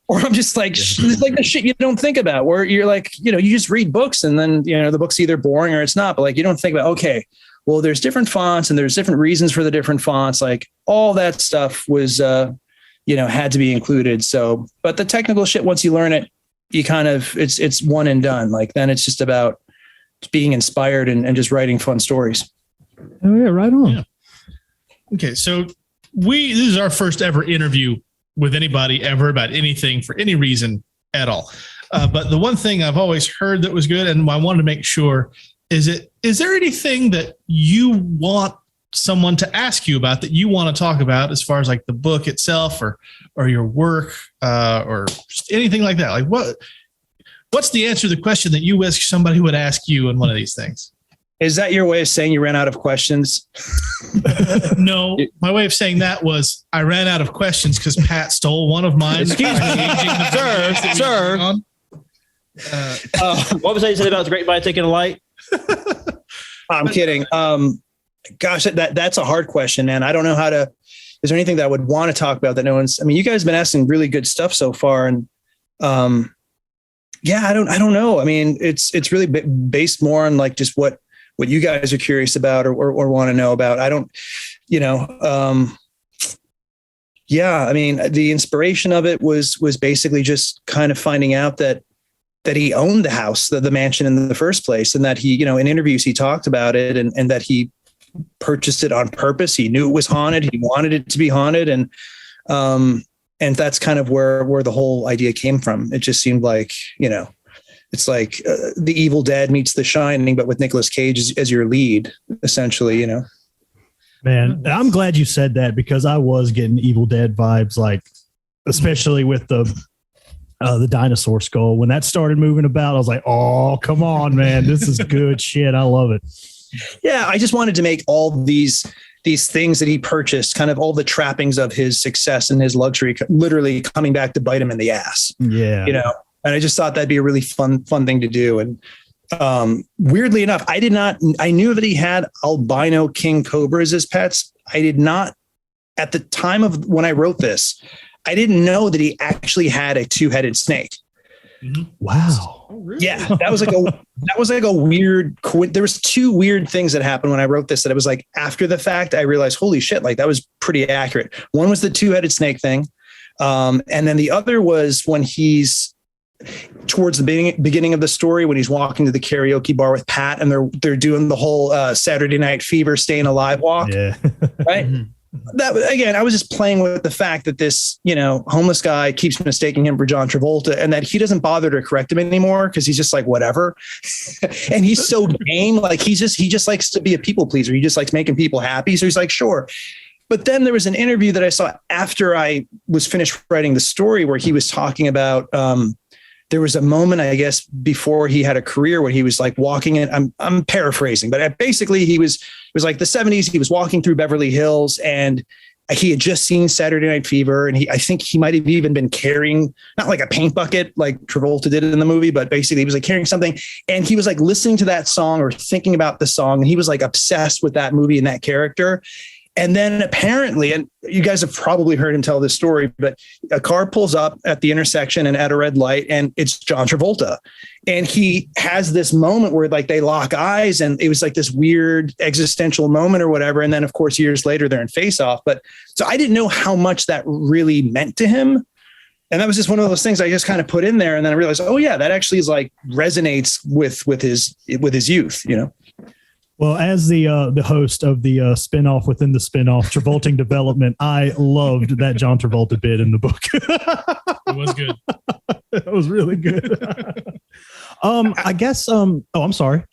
Or I'm just like, it's like the shit you don't think about, where you're like, you know, you just read books and then, you know, the book's either boring or it's not, but like, you don't think about, okay, well, there's different fonts and there's different reasons for the different fonts. Like, all that stuff was, you know, had to be included. So, but the technical shit, once you learn it, you kind of, it's one and done. Like, then it's just about being inspired and just writing fun stories. Oh yeah, right on. Yeah. Okay. So this is our first ever interview with anybody ever about anything for any reason at all. But the one thing I've always heard that was good, and I wanted to make sure, is there anything that you want someone to ask you about, that you want to talk about, as far as like the book itself or your work, or just anything like that? Like, what's the answer to the question that you wish somebody would ask you in one of these things? Is that your way of saying you ran out of questions? No, my way of saying that was I ran out of questions because Pat stole one of mine. Excuse me, sir. What was that you said about the Great Bite taking a light? I'm kidding. Gosh, that's a hard question, man. I don't know is there anything that I would want to talk about that no one's, I mean, you guys have been asking really good stuff so far. And, yeah, I don't know. I mean, it's really based more on like just what you guys are curious about or want to know about. I don't, you know, yeah, I mean, the inspiration of it was basically just kind of finding out that he owned the house, the mansion in the first place. And that he, you know, in interviews, he talked about it and that he purchased it on purpose. He knew it was haunted. He wanted it to be haunted. And that's kind of where the whole idea came from. It just seemed like, you know, it's like The Evil Dead meets The Shining, but with Nicolas Cage as your lead, essentially, you know. Man, I'm glad you said that, because I was getting Evil Dead vibes, like especially with the dinosaur skull. When that started moving about, I was like, oh, come on, man, this is good shit. I love it. Yeah, I just wanted to make all these things that he purchased, kind of all the trappings of his success and his luxury, literally coming back to bite him in the ass. Yeah, you know. And I just thought that'd be a really fun thing to do. And weirdly enough, I knew that he had albino king cobras as pets. I did not, at the time of when I wrote this, I didn't know that he actually had a 2-headed snake. Wow. Oh, really? Yeah, that was like a weird. There was 2 weird things that happened when I wrote this. That it was like after the fact, I realized, holy shit, like that was pretty accurate. One was the 2-headed snake thing, and then the other was when he's towards the beginning of the story when he's walking to the karaoke bar with Pat, and they're doing the whole Saturday Night Fever, Staying Alive walk. Yeah. Right. That again, I was just playing with the fact that this, homeless guy keeps mistaking him for John Travolta, and that he doesn't bother to correct him anymore because he's just like whatever, and he's so game. Like he just likes to be a people pleaser. He just likes making people happy. So he's like, sure. But then there was an interview that I saw after I was finished writing the story where he was talking about. There was a moment, I guess, before he had a career where he was like walking in. I'm paraphrasing, but basically it was like the 70s. He was walking through Beverly Hills and he had just seen Saturday Night Fever. And I think he might have even been carrying, not like a paint bucket like Travolta did in the movie, but basically he was like carrying something. And he was like listening to that song or thinking about the song. And he was like obsessed with that movie and that character. And then apparently, and you guys have probably heard him tell this story, but a car pulls up at the intersection and at a red light, and it's John Travolta. And he has this moment where like they lock eyes, and it was like this weird existential moment or whatever. And then of course, years later, they're in Face Off. But so I didn't know how much that really meant to him. And that was just one of those things I just kind of put in there. And then I realized, oh yeah, that actually is like resonates with his youth, Well, as the host of the spinoff within the spinoff, Travolting Development, I loved that John Travolta bit in the book. It was good. It was really good. I guess. Oh, I'm sorry.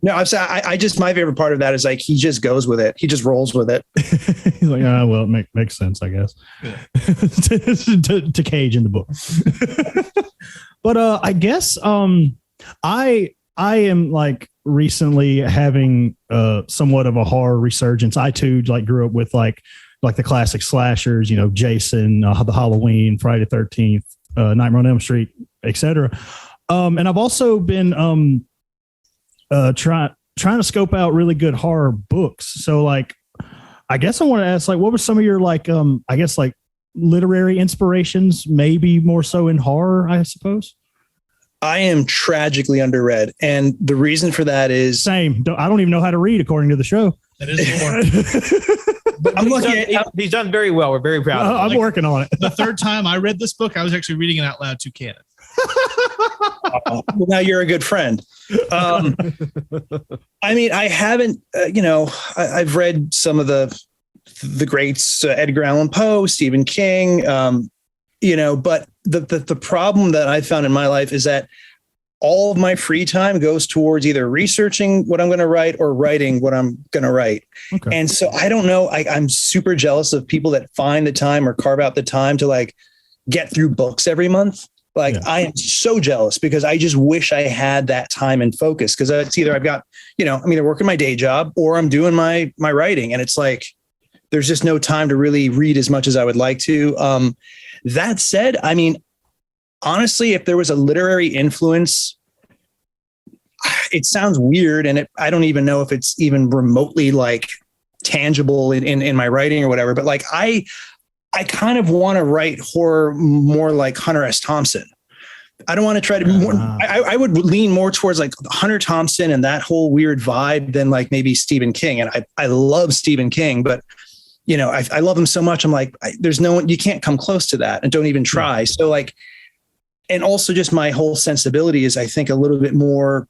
No, I just my favorite part of that is like he just goes with it. He just rolls with it. He's like, well, it makes sense, I guess. Yeah. to Cage in the book. But I guess I am like recently having somewhat of a horror resurgence. I too like grew up with like the classic slashers, Jason, the Halloween, Friday the 13th, Nightmare on Elm Street, etc. And I've also been trying to scope out really good horror books. So like, I guess I want to ask, like, what were some of your like I guess like literary inspirations, maybe more so in horror, I suppose? I am tragically underread. And the reason for that is same. I don't even know how to read according to the show. That is But he's done very well. We're very proud of him. I'm working on it. The third time I read this book, I was actually reading it out loud to Cannon. Well, now you're a good friend. I mean, I haven't, I've read some of the greats, Edgar Allan Poe, Stephen King, but the problem that I found in my life is that all of my free time goes towards either researching what I'm going to write or writing what I'm going to write. Okay. And so I don't know, I'm super jealous of people that find the time or carve out the time to like get through books every month. Like I am so jealous because I just wish I had that time and focus. Cause it's either I've got, I'm either working my day job or I'm doing my writing. And it's like, there's just no time to really read as much as I would like to. That said, I mean, honestly, if there was a literary influence, it sounds weird. And I don't even know if it's even remotely like tangible in my writing or whatever, but like, I kind of want to write horror more like Hunter S. Thompson. I don't want to try to be more, I would lean more towards like Hunter Thompson and that whole weird vibe than like maybe Stephen King. And I love Stephen King, but I love him so much. I'm like, there's no one, you can't come close to that and don't even try. So like, and also just my whole sensibility is, I think, a little bit more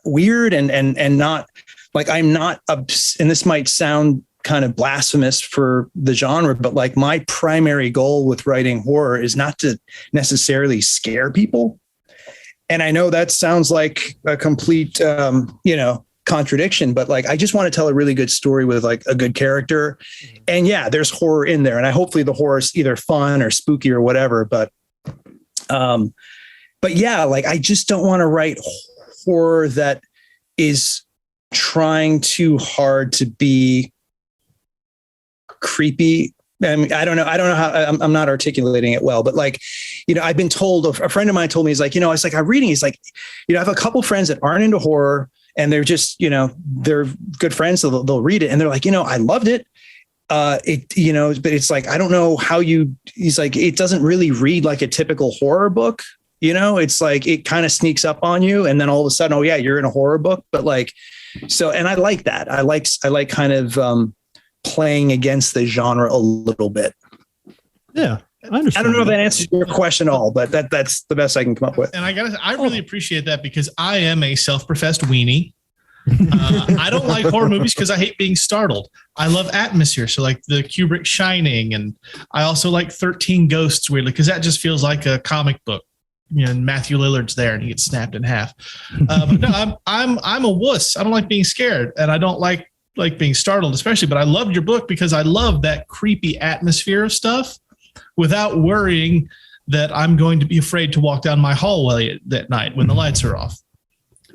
weird and not like, I'm not, and this might sound kind of blasphemous for the genre, but like my primary goal with writing horror is not to necessarily scare people. And I know that sounds like a complete, contradiction, but like, I just want to tell a really good story with like a good character. And yeah, there's horror in there. And hopefully the horror is either fun or spooky or whatever, but yeah, like, I just don't want to write horror that is trying too hard to be creepy I mean, I don't know how I'm not articulating it well, but like, I've been told, a friend of mine told me, he's like, it's like I'm reading. He's like, I have a couple friends that aren't into horror and they're just, they're good friends. So they'll read it and they're like, I loved it. But it's like, I don't know how he's like, it doesn't really read like a typical horror book. It's like, it kind of sneaks up on you. And then all of a sudden, oh yeah, you're in a horror book. But like, so, and I like that. I like kind of playing against the genre a little bit. Yeah. I understand. I don't know if that answers your question at all, but that's the best I can come up with. And I really appreciate that because I am a self-professed weenie. I don't like horror movies because I hate being startled. I love atmosphere. So like the Kubrick Shining, and I also like 13 Ghosts weirdly, because that just feels like a comic book. And Matthew Lillard's there and he gets snapped in half. But no, I'm a wuss. I don't like being scared and I don't like being startled, especially, but I loved your book because I love that creepy atmosphere of stuff without worrying that I'm going to be afraid to walk down my hallway that night when the lights are off.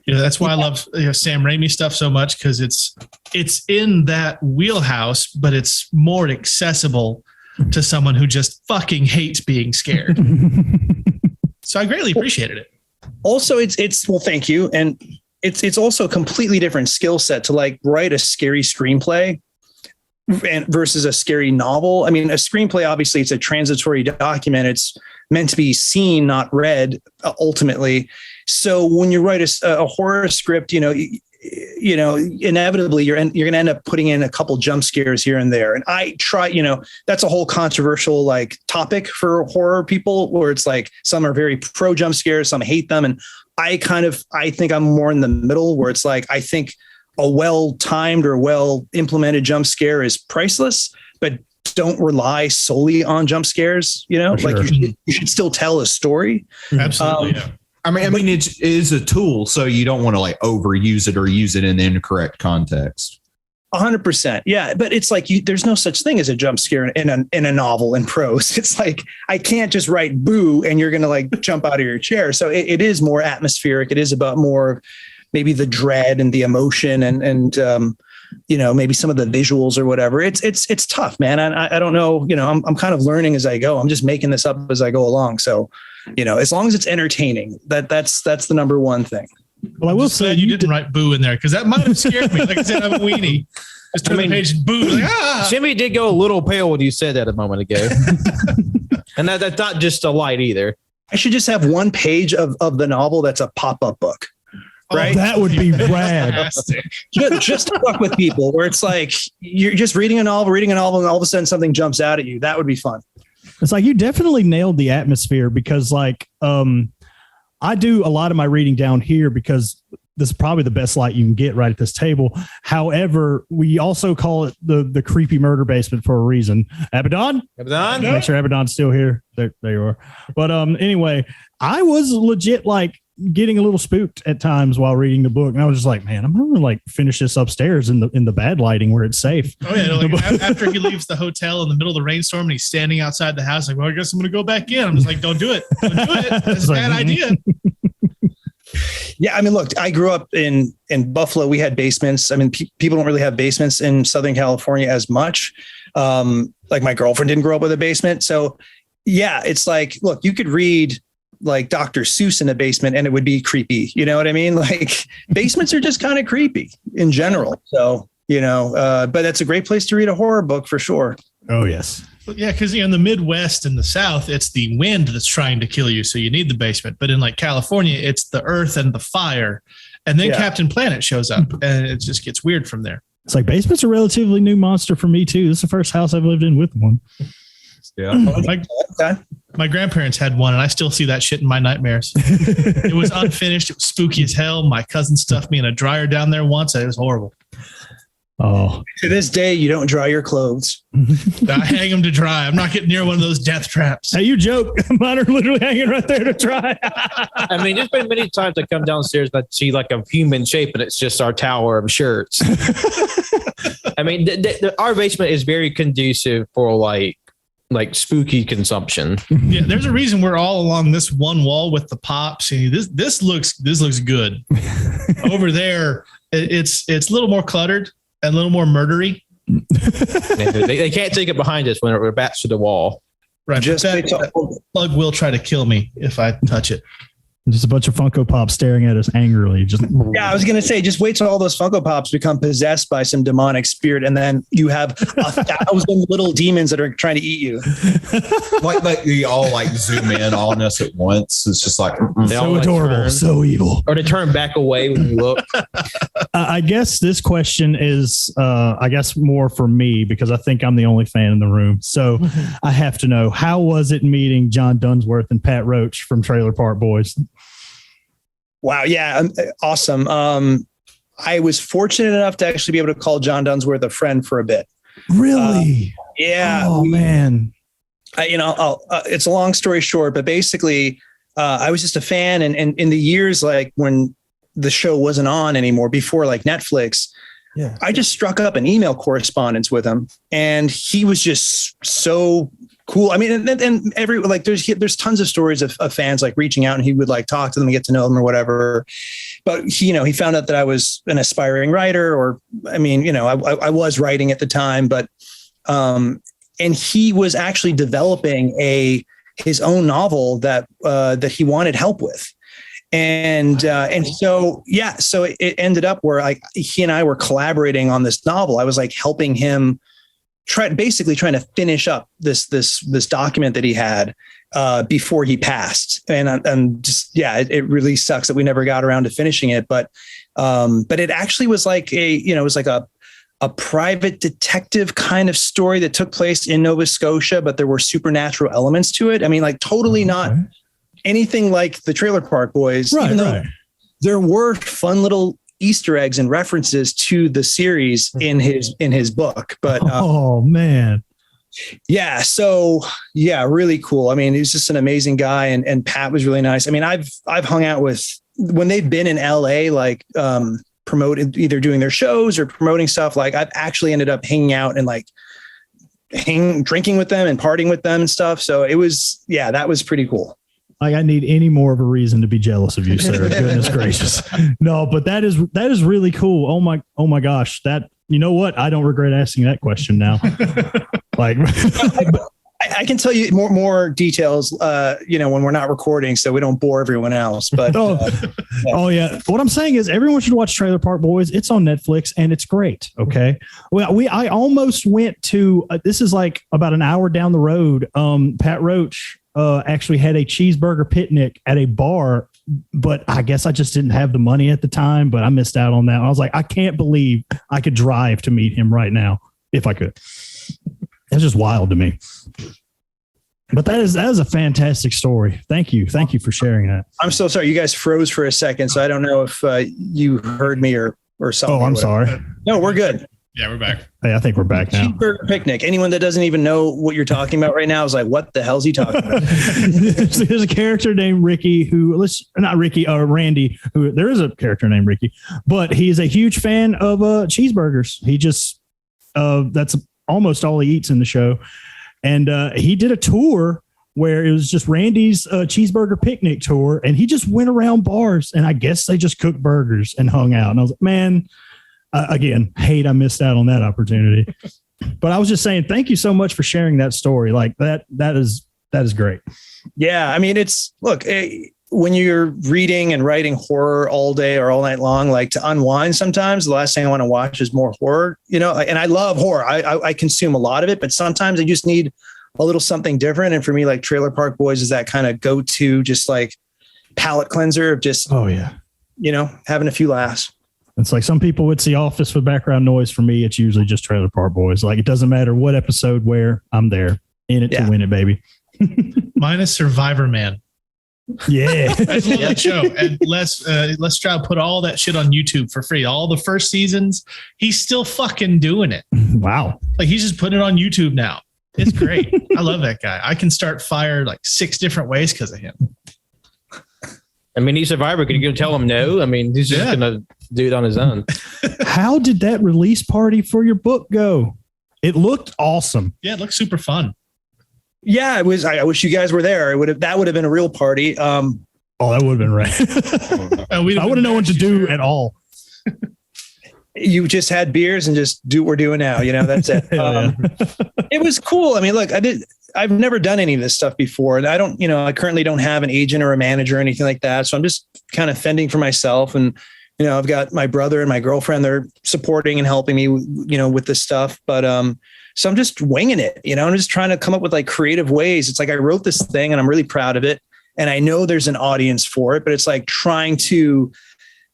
That's why I love Sam Raimi stuff so much, because it's in that wheelhouse, but it's more accessible to someone who just fucking hates being scared. So I greatly appreciated it. Also, it's well, thank you. And it's also a completely different skill set to like write a scary screenplay versus a scary novel. I mean, a screenplay, obviously it's a transitory document. It's meant to be seen, not read ultimately. So when you write a horror script, inevitably you're going to end up putting in a couple jump scares here and there. And I try, that's a whole controversial like topic for horror people, where it's like some are very pro jump scares, some hate them. And I think I'm more in the middle, where it's like, I think a well-timed or well-implemented jump scare is priceless, but don't rely solely on jump scares. Like you should still tell a story. Absolutely. Yeah. I mean, it is a tool, so you don't want to like overuse it or use it in the incorrect context. 100%. Yeah. But it's like, there's no such thing as a jump scare in a novel in prose. It's like, I can't just write boo and you're going to like jump out of your chair. So it is more atmospheric. It is about more maybe the dread and the emotion and maybe some of the visuals or whatever. It's tough, man. I don't know, I'm kind of learning as I go. I'm just making this up as I go along. So, as long as it's entertaining, that's the number one thing. Well, I will say you didn't write boo in there, because that might have scared me. Like I said, I'm a weenie. Just turn the page and boo. Like, Jimmy did go a little pale when you said that a moment ago. And that's not just a light either. I should just have one page of the novel that's a pop-up book. Right. Oh, that would be rad. just to fuck with people, where it's like you're just reading a novel, and all of a sudden something jumps out at you. That would be fun. It's like you definitely nailed the atmosphere, because like I do a lot of my reading down here because this is probably the best light you can get right at this table. However, we also call it the creepy murder basement for a reason. Abaddon? Make sure Abaddon's still here. There you are. But anyway, I was legit like getting a little spooked at times while reading the book, and I was just like, man, I'm gonna like finish this upstairs in the bad lighting where it's safe. Oh yeah, like after he leaves the hotel in the middle of the rainstorm and he's standing outside the house, like, well, I guess I'm gonna go back in. I'm just like, don't do it. That's a bad idea. Yeah, I mean, look, I grew up in Buffalo. We had basements. I mean, people don't really have basements in Southern California as much. Like my girlfriend didn't grow up with a basement, so yeah, it's like, look, you could read like Dr. Seuss in a basement and it would be creepy. You know what I mean? Like basements are just kind of creepy in general. So, but that's a great place to read a horror book for sure. Oh, yes. Yeah, because in the Midwest and the South, it's the wind that's trying to kill you. So you need the basement. But in like California, it's the earth and the fire. And then Captain Planet shows up and it just gets weird from there. It's like basement's a relatively new monster for me too. This is the first house I've lived in with one. Yeah. My grandparents had one and I still see that shit in my nightmares. It was unfinished. It was spooky as hell. My cousin stuffed me in a dryer down there once. It was horrible. Oh, to this day, you don't dry your clothes. I hang them to dry. I'm not getting near one of those death traps. Hey, you joke. Mine are literally hanging right there to dry. I mean, there's been many times I come downstairs and I see like a human shape and it's just our tower of shirts. I mean, our basement is very conducive for like spooky consumption. Yeah, there's a reason we're all along this one wall with the pops. This looks good. Over there, it's a little more cluttered and a little more murdery. They can't take it behind us when we're backs to the wall. Right. Just that plug will try to kill me if I touch it. Just a bunch of Funko Pops staring at us angrily. Just Yeah, I was going to say, just wait till all those Funko Pops become possessed by some demonic spirit, and then you have 1,000 little demons that are trying to eat you. like you all like zoom in on us at once. It's just like so adorable, so evil. Or to turn back away when you look. I guess this question is, I guess, more for me because I think I'm the only fan in the room. So I have to know, how was it meeting John Dunsworth and Pat Roach from Trailer Park Boys? Wow. Yeah. Awesome. I was fortunate enough to actually be able to call John Dunsworth a friend for a bit. Really? Yeah. Oh, man. It's a long story short, but basically I was just a fan. And in the years, like when the show wasn't on anymore, before like Netflix, I just struck up an email correspondence with him, and he was just so cool. I mean, and every, like, there's tons of stories of fans like reaching out, and he would like talk to them and get to know them or whatever. But he found out that I was an aspiring writer, or, I mean, I was writing at the time, but, and he was actually developing his own novel that he wanted help with. And so it ended up where he and I were collaborating on this novel. I was like helping him trying to finish up this document that he had before he passed. And just, it really sucks that we never got around to finishing it. But it actually was like it was like a private detective kind of story that took place in Nova Scotia, but there were supernatural elements to it. I mean, like totally not anything like the Trailer Park Boys, even though there were fun little Easter eggs and references to the series in his book. But oh man. Yeah. So really cool. I mean, he's just an amazing guy, and Pat was really nice. I mean, I've hung out with, when they've been in LA, like promoted, either doing their shows or promoting stuff, like I've actually ended up hanging out and like drinking with them and partying with them and stuff. So it was, that was pretty cool. Like, I need any more of a reason to be jealous of you, sir. Goodness gracious. No, but that is really cool. Oh my gosh. That, you know what? I don't regret asking that question now. Like, I can tell you more details, when we're not recording, so we don't bore everyone else. But oh yeah. What I'm saying is everyone should watch Trailer Park Boys. It's on Netflix and it's great. Okay. Well, I almost went to, this is like about an hour down the road. Pat Roach actually had a cheeseburger picnic at a bar, but I guess I just didn't have the money at the time, but I missed out on that. I was like, I can't believe I could drive to meet him right now if I could. It's just wild to me. But that is a fantastic story. Thank you for sharing that. I'm so sorry. You guys froze for a second, so I don't know if you heard me or something. Oh, I'm sorry. No, we're good. Yeah, we're back. Hey, I think we're back now. Cheeseburger picnic. Anyone that doesn't even know what you're talking about right now is like, what the hell's he talking about? There's a character named Ricky Randy, who there is a character named Ricky, but he's a huge fan of cheeseburgers. He just, that's almost all he eats in the show. And he did a tour where it was just Randy's cheeseburger picnic tour. And he just went around bars, and I guess they just cooked burgers and hung out. And I was like, man, again, I missed out on that opportunity. But I was just saying, thank you so much for sharing that story. Like that is great. Yeah. I mean, when you're reading and writing horror all day or all night long, like to unwind, sometimes the last thing I want to watch is more horror, and I love horror. I consume a lot of it, but sometimes I just need a little something different. And for me, like Trailer Park Boys is that kind of go-to, just like palate cleanser of just, having a few laughs. It's like some people would see Office with background noise. For me, it's usually just Trailer Park Boys. Like, it doesn't matter what episode, where, I'm there in it to win it, baby. Mine is Survivor Man. Yeah. I love that show. And Les Stroud put all that shit on YouTube for free. All the first seasons, he's still fucking doing it. Wow. Like, he's just putting it on YouTube now. It's great. I love that guy. I can start fire like 6 different ways because of him. I mean, he's Survivor. Can you go tell him no? I mean, he's just going to do it on his own. How did that release party for your book go? It looked awesome. Yeah, it looked super fun. Yeah, it was. I wish you guys were there. That would have been a real party. That would have been right. I wouldn't know what to do at all. you just had beers and just do what we're doing now. That's it. It was cool. I mean, look, I've never done any of this stuff before, and I currently don't have an agent or a manager or anything like that. So I'm just kind of fending for myself. And, I've got my brother and my girlfriend, they're supporting and helping me, with this stuff. But, so I'm just winging it, I'm just trying to come up with like creative ways. It's like, I wrote this thing and I'm really proud of it. And I know there's an audience for it, but it's like trying to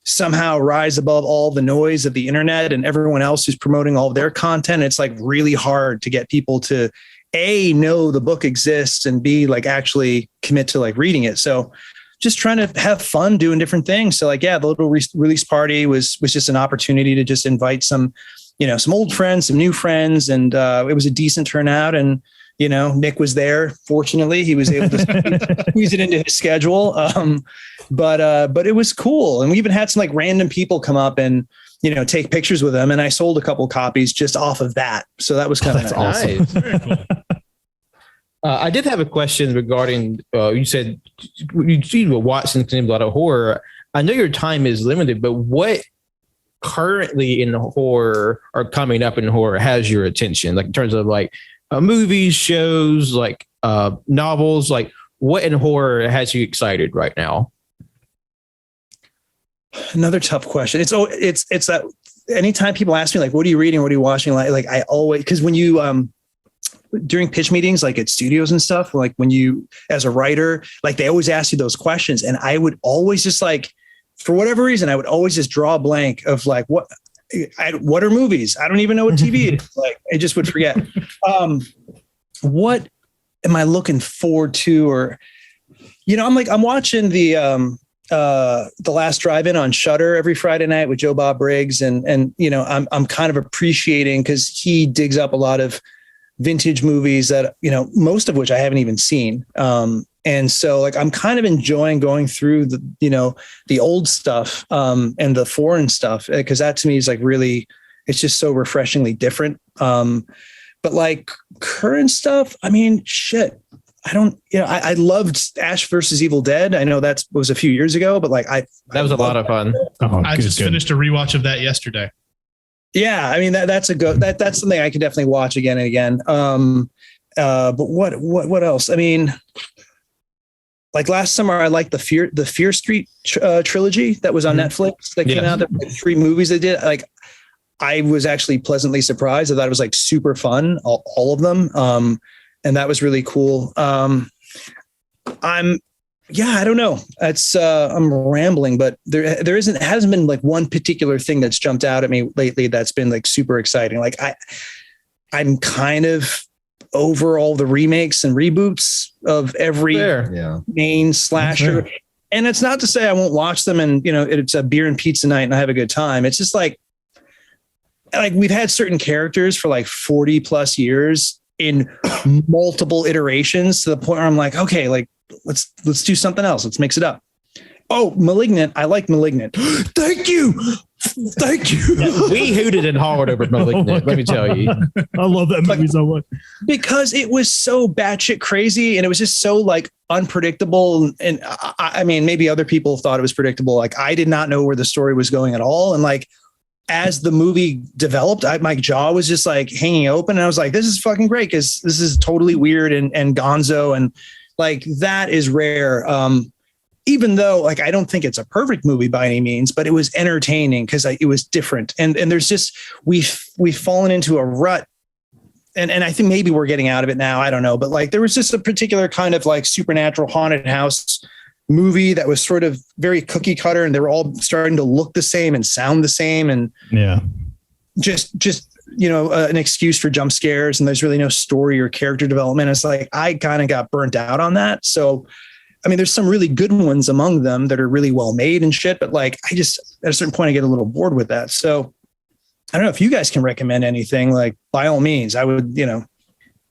somehow rise above all the noise of the internet and everyone else who's promoting all of their content. It's like really hard to get people to know the book exists, and B, like actually commit to like reading it. So just trying to have fun doing different things. So like, the little release party was just an opportunity to just invite some old friends, some new friends. And it was a decent turnout. And, Nick was there. Fortunately, he was able to squeeze it into his schedule. But it was cool. And we even had some like random people come up and, take pictures with them. And I sold a couple copies just off of that. So that was kind of awesome. Nice. Very cool. I did have a question regarding, you said you watch and consume a lot of horror. I know your time is limited, but what currently in horror or coming up in horror has your attention? Like in terms of like movies, shows, like novels, like what in horror has you excited right now? Another tough question. It's that anytime people ask me like, what are you reading? What are you watching? Like I always, because when you, during pitch meetings, like at studios and stuff, like when you, as a writer, like they always ask you those questions. And I would always just like, for whatever reason, I would always just draw a blank of like, what are movies? I don't even know what TV is. Like, I just would forget. What am I looking forward to? Or, I'm watching the Last Drive-In on Shudder every Friday night with Joe Bob Briggs. And I'm kind of appreciating, because he digs up a lot of vintage movies that, most of which I haven't even seen. And so like, I'm kind of enjoying going through the old stuff, and the foreign stuff, because that to me is like really, it's just so refreshingly different. But like current stuff, I mean, shit, I loved Ash versus Evil Dead. I know that was a few years ago, but like that was a lot of fun. I just finished a rewatch of that yesterday. Yeah, I mean that's something I can definitely watch again and again. But what else? I mean, like last summer, I liked the Fear Street trilogy that was on Netflix that came out. There were like 3 movies they did. Like, I was actually pleasantly surprised. I thought it was like super fun, all of them, and that was really cool. I don't know. That's I'm rambling, but there hasn't been like one particular thing that's jumped out at me lately that's been like super exciting. Like I'm kind of over all the remakes and reboots of every main slasher. And it's not to say I won't watch them and it's a beer and pizza night and I have a good time. It's just like we've had certain characters for like 40 plus years in multiple iterations to the point where I'm like, okay, like let's do something else. Let's mix it up. Oh, Malignant. I like Malignant. Thank you. Yeah, we hooted and hollered over Malignant. Let me tell you. I love that movie so much. Because it was so batshit crazy and it was just so like unpredictable. And I mean, maybe other people thought it was predictable. Like I did not know where the story was going at all. And like, as the movie developed, my jaw was just like hanging open. And I was like, this is fucking great. Cause this is totally weird and gonzo. And like, that is rare. Even though like, I don't think it's a perfect movie by any means, but it was entertaining because it was different. And there's just, we've fallen into a rut. And I think maybe we're getting out of it now. I don't know. But like, there was just a particular kind of like supernatural haunted house movie that was sort of very cookie cutter and they were all starting to look the same and sound the same. And just, an excuse for jump scares. And there's really no story or character development. It's like, I kind of got burnt out on that. So, I mean, there's some really good ones among them that are really well made and shit, but like, I just, at a certain point, I get a little bored with that. So I don't know if you guys can recommend anything, like by all means, I would,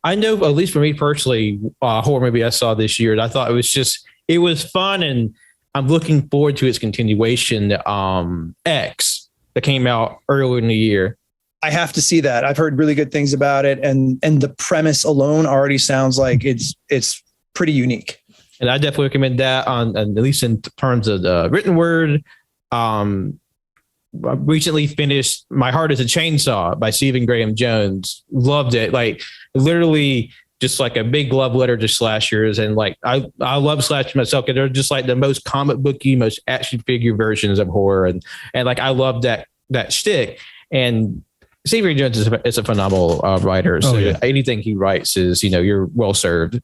I know, at least for me personally, horror movie I saw this year, and I thought it was fun, and I'm looking forward to its continuation. X that came out earlier in the year. I have to see that. I've heard really good things about it, and the premise alone already sounds like it's pretty unique. And I definitely recommend that on at least in terms of the written word. recently finished My Heart is a Chainsaw by Stephen Graham Jones. Loved it. Like literally just like a big love letter to slashers. And like, I love slashers myself because they're just like the most comic booky, most action figure versions of horror. And like, I love that shtick. And Stephen Jones is a phenomenal writer. So anything he writes is, you're well served.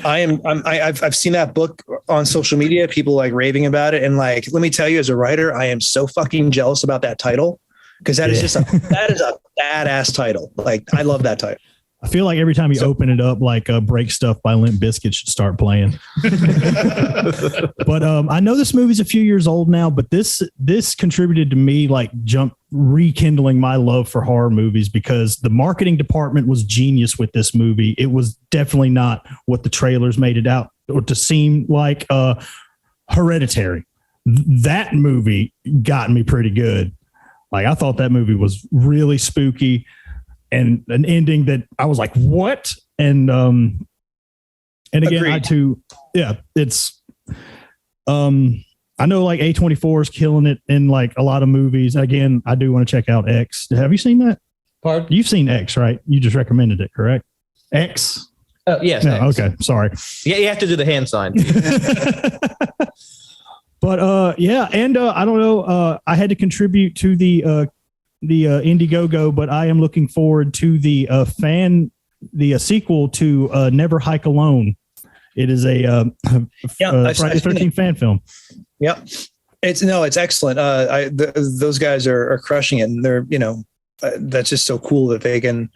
I've seen that book on social media, people like raving about it. And like, let me tell you, as a writer, I am so fucking jealous about that title because that is just that is a badass title. Like, I love that title. I feel like every time you open it up, like Break Stuff by Limp Bizkit should start playing. But I know this movie's a few years old now, but this contributed to me like rekindling my love for horror movies because the marketing department was genius with this movie. It was definitely not what the trailers made it out or to seem like. Hereditary. That movie got me pretty good. Like, I thought that movie was really spooky. And an ending that I was like, what? And again, Agreed. it's, I know like A24 is killing it in like a lot of movies. Again, I do want to check out X. Have you seen that? Pardon? You've seen X, right? You just recommended it, correct? X. Oh, yes. No, okay. Sorry. Yeah. You have to do the hand sign. But and I don't know. I had to contribute to the Indiegogo, but I am looking forward to the sequel to Never Hike Alone. It is a Friday the 13th fan film. Yep. It's excellent. Those guys are crushing it, and they're, that's just so cool that they can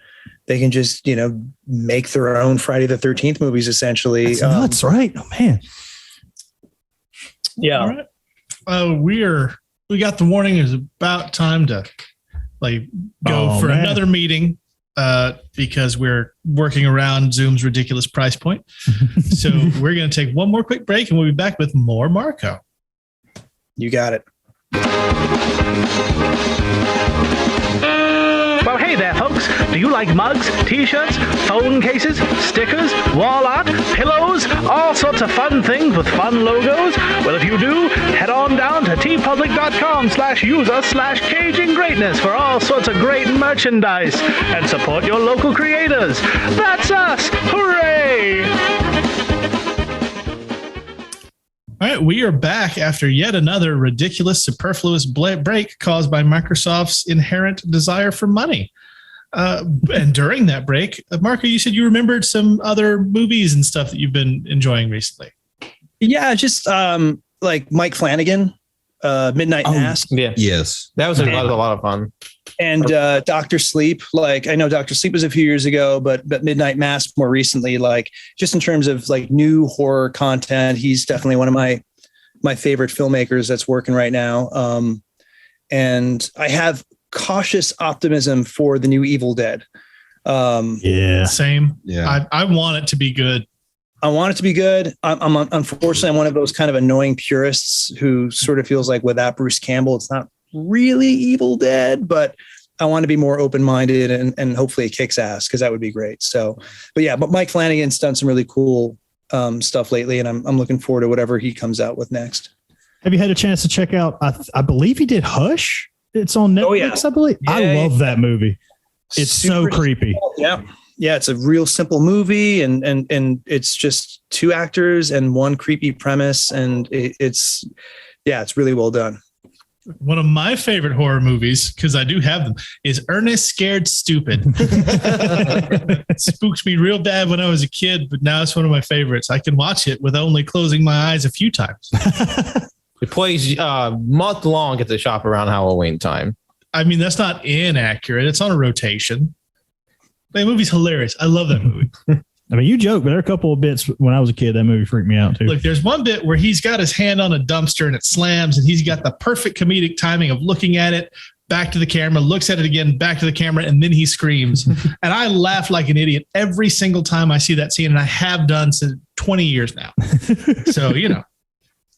just, make their own Friday the 13th movies essentially. That's nuts, right? Oh man. Yeah. All right. We got the warning. It's about time to go for another meeting because we're working around Zoom's ridiculous price point. So we're going to take one more quick break and we'll be back with more Marco. You got it. Well, hey there, folks. Do you like mugs, t-shirts, phone cases, stickers, wall art, pillows, all sorts of fun things with fun logos? Well, if you do, head on down to tpublic.com/user/caging-greatness for all sorts of great merchandise and support your local creators. That's us. Hooray! All right, we are back after yet another ridiculous, superfluous break caused by Microsoft's inherent desire for money. And during that break, Marco, you said you remembered some other movies and stuff that you've been enjoying recently. Yeah, just like Mike Flanagan, Midnight Mass. Yeah. Yes. That was a lot of fun. And Dr. Sleep. Like, I know Dr. Sleep was a few years ago, but Midnight Mass more recently, like just in terms of like new horror content, he's definitely one of my favorite filmmakers that's working right now. And I have cautious optimism for the new Evil Dead. Same. Yeah. I want it to be good. I want it to be good. Unfortunately, I'm one of those kind of annoying purists who sort of feels like without Bruce Campbell, it's not really Evil Dead, but I want to be more open-minded and hopefully it kicks ass because that would be great. So, but Mike Flanagan's done some really cool stuff lately, and I'm looking forward to whatever he comes out with next. Have you had a chance to check out? I believe he did Hush. It's on Netflix, I believe. Yeah, I love that movie. It's so creepy. Yeah. Yeah, it's a real simple movie, and it's just two actors and one creepy premise, and it's really well done. One of my favorite horror movies, because I do have them, is Ernest Scared Stupid. It spooked me real bad when I was a kid, but now it's one of my favorites. I can watch it with only closing my eyes a few times. It plays month long at the shop around Halloween time. I mean, that's not inaccurate. It's on a rotation. The movie's hilarious. I love that movie. I mean, you joke, but there are a couple of bits when I was a kid that movie freaked me out too. Look, there's one bit where he's got his hand on a dumpster and it slams, and he's got the perfect comedic timing of looking at it, back to the camera, looks at it again, back to the camera, and then he screams. And I laugh like an idiot every single time I see that scene, and I have done since 20 years now. So,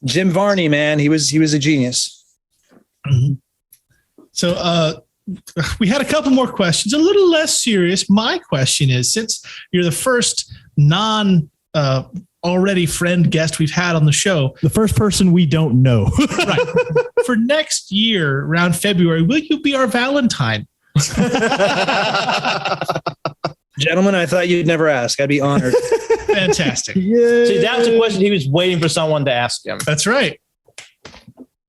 Jim Varney, man, he was a genius. Mm-hmm. So, we had a couple more questions, a little less serious. My question is, since you're the first already friend guest we've had on the show, the first person we don't know, right? for next year around February, will you be our Valentine? Gentlemen, I thought you'd never ask. I'd be honored. Fantastic. See, that was a question he was waiting for someone to ask him. That's right.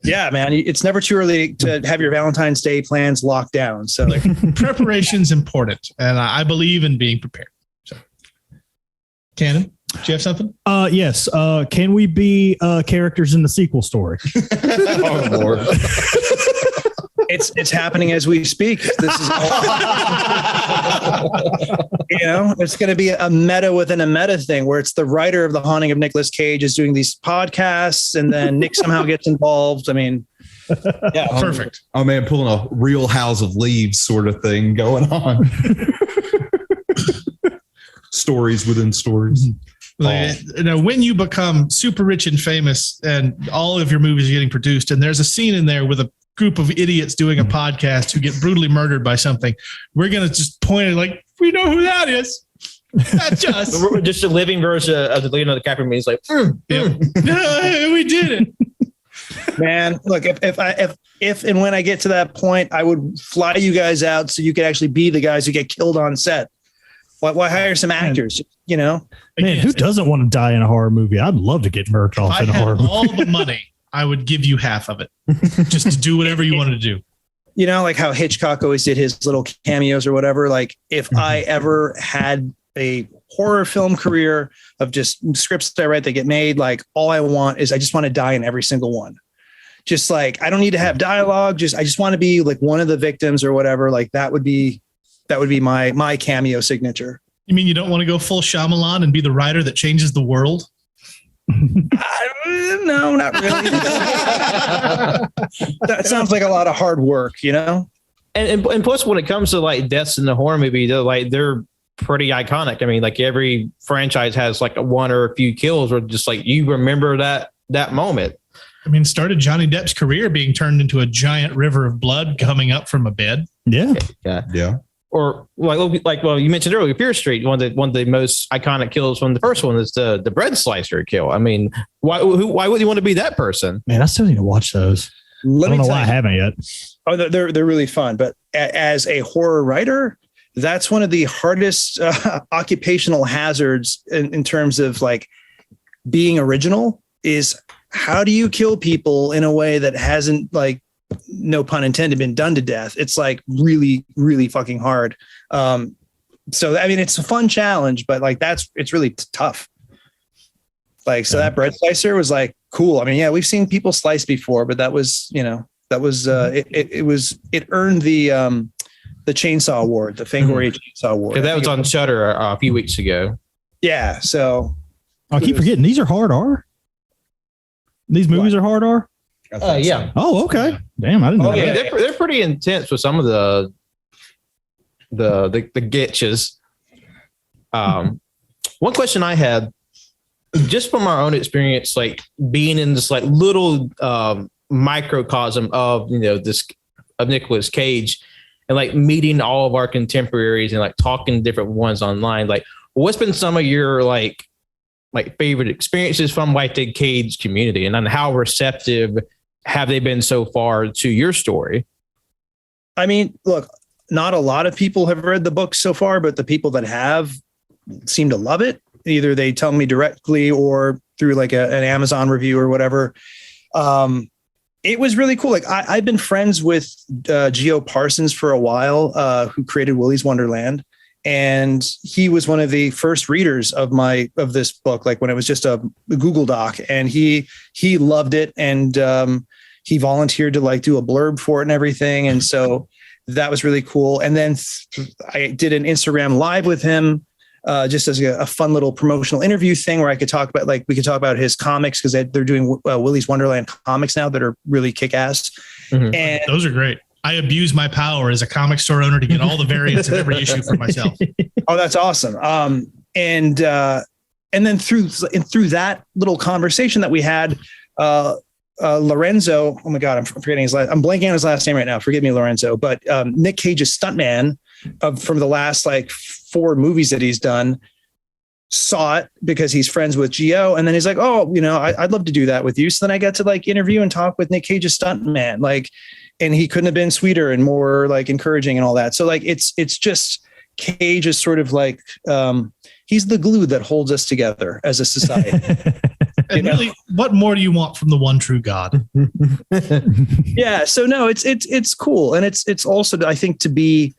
Yeah, man. It's never too early to have your Valentine's Day plans locked down. So Preparation's important, and I believe in being prepared. So, Cannon, do you have something? Yes. Can we be characters in the sequel story? Oh, Lord. it's happening as we speak. This is it's going to be a meta within a meta thing where it's the writer of The Haunting of Nicolas Cage is doing these podcasts, and then Nick somehow gets involved. I mean, yeah, Perfect. Oh man, pulling a Real House of Leaves sort of thing going on. Stories within stories. Like, when you become super rich and famous and all of your movies are getting produced, and there's a scene in there with a group of idiots doing a podcast who get brutally murdered by something, we're going to just point it like, we know who that is. That's us. Just a living version of the Leonardo DiCaprio movie. He's like, we did it. Man, look, if and when I get to that point, I would fly you guys out so you could actually be the guys who get killed on set. Why hire some actors? Man, who doesn't want to die in a horror movie? I'd love to get murked off in a horror movie. All the money, I would give you half of it just to do whatever you wanted to do. You know, like how Hitchcock always did his little cameos or whatever. Like if I ever had a horror film career of just scripts that I write that get made, like all I want is I just want to die in every single one. Just like, I don't need to have dialogue. I just want to be like one of the victims or whatever. Like that would be my cameo signature. You mean you don't want to go full Shyamalan and be the writer that changes the world? No, not really. That sounds like a lot of hard work, you know? and plus when it comes to like deaths in the horror movie, they're pretty iconic. I mean, like every franchise has like one or a few kills where just like you remember that moment. I mean, started Johnny Depp's career being turned into a giant river of blood coming up from a bed. Yeah. Or like you mentioned earlier, Fear Street. One of the most iconic kills from the first one is the bread slicer kill. I mean, why would you want to be that person? Man, I still need to watch those. I don't know why I haven't yet. Oh, they're really fun. But as a horror writer, that's one of the hardest occupational hazards in terms of like being original is how do you kill people in a way that hasn't, like, no pun intended, been done to death? It's like really, really fucking hard. So, I mean, it's a fun challenge, but like it's really tough. Like, so that bread slicer was like cool. I mean, yeah, we've seen people slice before, but that was, it earned the Chainsaw Award, the Fangoria Chainsaw Award. That was on Shudder a few weeks ago. Yeah. So I keep forgetting these are hard R. These movies are hard R. Yeah. Oh, okay. Damn, I didn't know. Yeah, they're pretty intense with some of the getches. One question I had, just from our own experience, like being in this like little microcosm of of Nicolas Cage, and like meeting all of our contemporaries and like talking to different ones online, like what's been some of your like favorite experiences from like the Cage community, and then how receptive have they been so far to your story? I mean, look, not a lot of people have read the book so far, but the people that have seem to love it. Either they tell me directly or through like an Amazon review or whatever. It was really cool. Like I've been friends with Geo Parsons for a while, who created Willy's Wonderland. And he was one of the first readers of this book, like when it was just a Google Doc, and he loved it. And he volunteered to like do a blurb for it and everything. And so that was really cool. And then I did an Instagram live with him, just as a fun little promotional interview thing where we could talk about his comics, because they're doing Willy's Wonderland comics now that are really kick ass. Mm-hmm. And those are great. I abuse my power as a comic store owner to get all the variants of every issue for myself. Oh, that's awesome. And then through that little conversation that we had, Lorenzo, oh my God, I'm forgetting his last, I'm blanking on his last name right now. Forgive me, Lorenzo, but Nick Cage's stuntman from the last like 4 movies that he's done, saw it because he's friends with Gio. And then he's like, oh, I'd love to do that with you. So then I got to like interview and talk with Nick Cage's stuntman, like, and he couldn't have been sweeter and more like encouraging and all that. So like, it's just Cage is sort of like, he's the glue that holds us together as a society. And really, what more do you want from the one true God? Yeah. So no, it's cool. And it's also, I think, to be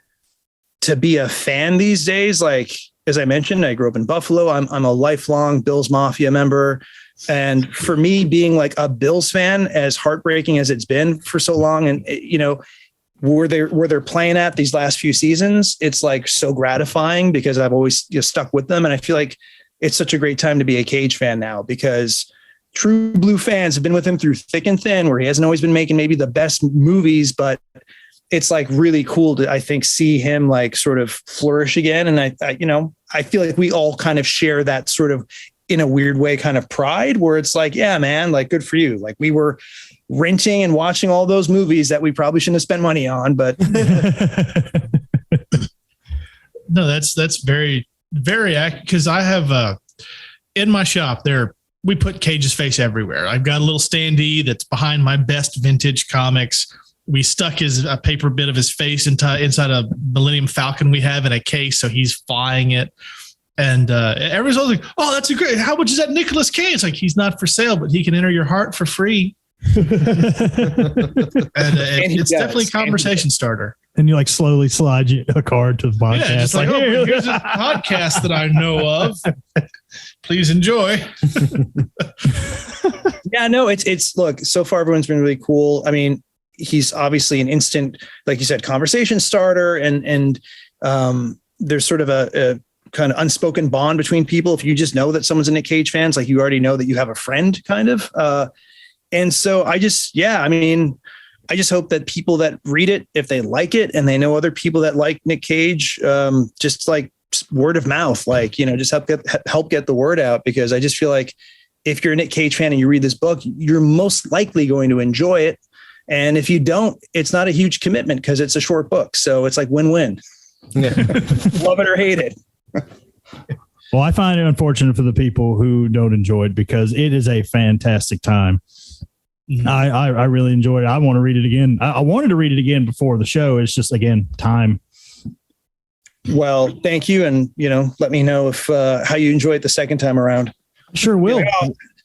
a fan these days, like, as I mentioned, I grew up in Buffalo. I'm a lifelong Bills Mafia member. And for me, being like a Bills fan, as heartbreaking as it's been for so long, and where they're playing at these last few seasons, it's like so gratifying because I've always stuck with them. And I feel like it's such a great time to be a Cage fan now, because true blue fans have been with him through thick and thin, where he hasn't always been making maybe the best movies, but it's like really cool to, I think, see him like sort of flourish again. And I feel like we all kind of share that sort of, in a weird way, kind of pride, where it's like, yeah, man, like, good for you. Like, we were renting and watching all those movies that we probably shouldn't have spent money on, but no, that's very, very accurate. Cause I have, in my shop there, we put Cage's face everywhere. I've got a little standee that's behind my best vintage comics. We stuck a paper bit of his face inside a Millennium Falcon we have in a case, so he's flying it. And everyone's always like, "Oh, that's a great! How much is that Nicolas Cage?" It's like, he's not for sale, but he can enter your heart for free. And it's definitely a conversation starter. And you like slowly slide a card to the podcast. Yeah, just like, oh, here's a podcast that I know of. Please enjoy. Yeah, no, it's look, so far everyone's been really cool. I mean, he's obviously an instant, like you said, conversation starter, and there's sort of a kind of unspoken bond between people. If you just know that someone's a Nick Cage fan, it's like you already know that you have a friend, kind of. And so I just hope that people that read it, if they like it and they know other people that like Nick Cage, just like word of mouth, like, just help get the word out, because I just feel like if you're a Nick Cage fan and you read this book, you're most likely going to enjoy it. And if you don't, it's not a huge commitment because it's a short book. So it's like win-win. Yeah. Love it or hate it. Well, I find it unfortunate for the people who don't enjoy it, because it is a fantastic time. Mm-hmm. I really enjoyed it. I want to read it again. I wanted to read it again before the show. It's just, again, time. Well, thank you. And, let me know if how you enjoy it the second time around. Sure will.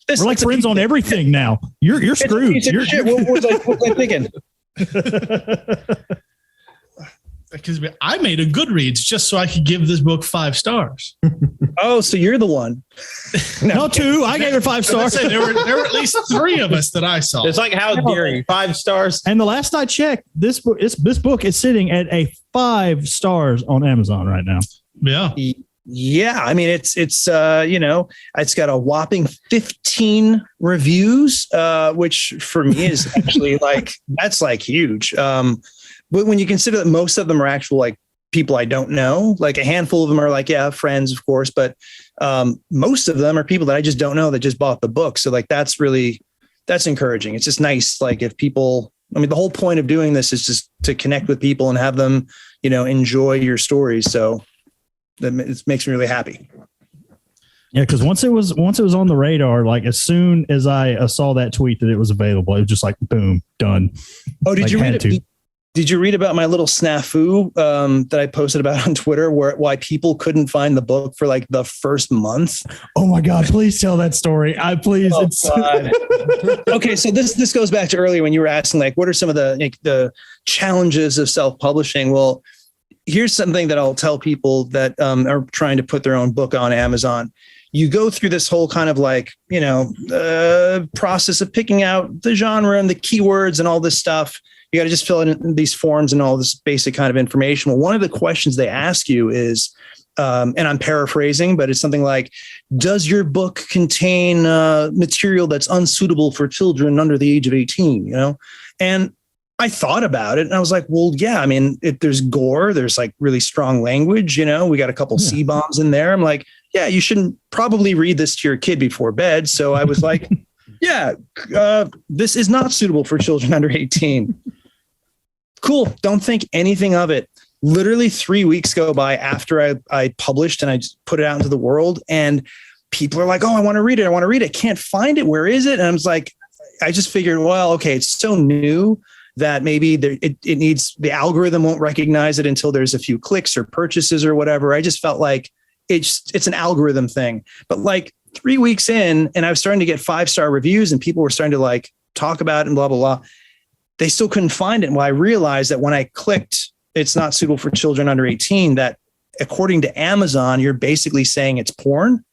We're like friends on everything now. You're screwed. What was I thinking? Because I made a Goodreads just so I could give this book 5 stars. Oh, so you're the one. No, 2. I gave it 5 stars. There were at least 3 of us that I saw. It's like, how dare you? 5 stars. And the last I checked, this book is sitting at a 5 stars on Amazon right now. Yeah. Yeah, I mean, it's it's got a whopping 15 reviews, which for me is actually that's huge. But when you consider that most of them are actual like people I don't know, like a handful of them are like, yeah, friends, of course, but most of them are people that I just don't know that just bought the book. So like that's encouraging. It's just nice. Like if people, I mean, the whole point of doing this is just to connect with people and have them, enjoy your stories. So it makes me really happy. Yeah, because once it was on the radar, like as soon as I saw that tweet that it was available, it was just like boom, done. Oh, did you read it? Did you read about my little snafu that I posted about on Twitter, why people couldn't find the book for like the first month? Oh my God! Please tell that story. Please. Okay, so this goes back to earlier when you were asking like, what are some of the challenges of self-publishing? Well, here's something that I'll tell people that are trying to put their own book on Amazon. You go through this whole kind of like, process of picking out the genre and the keywords and all this stuff. You got to just fill in these forms and all this basic kind of information. Well, one of the questions they ask you is, and I'm paraphrasing, but it's something like, does your book contain material that's unsuitable for children under the age of 18? And I thought about it and I was like, well, yeah, I mean, if there's gore, there's like really strong language, we got a couple C-bombs in there. I'm like, yeah, you shouldn't probably read this to your kid before bed. So I was like, yeah, this is not suitable for children under 18. Cool. Don't think anything of it. literally 3 weeks go by after I published and I just put it out into the world, and people are like, oh, I want to read it. I want to read it. Can't find it. Where is it? And I was like, I just figured, well, okay, it's so new that maybe it needs, the algorithm won't recognize it until there's a few clicks or purchases or whatever. I just felt like it's an algorithm thing. But like 3 weeks in, and I was starting to get 5-star reviews and people were starting to like talk about it and blah, blah, blah. They still couldn't find it. And I realized that when I clicked, it's not suitable for children under 18, that according to Amazon, you're basically saying it's porn.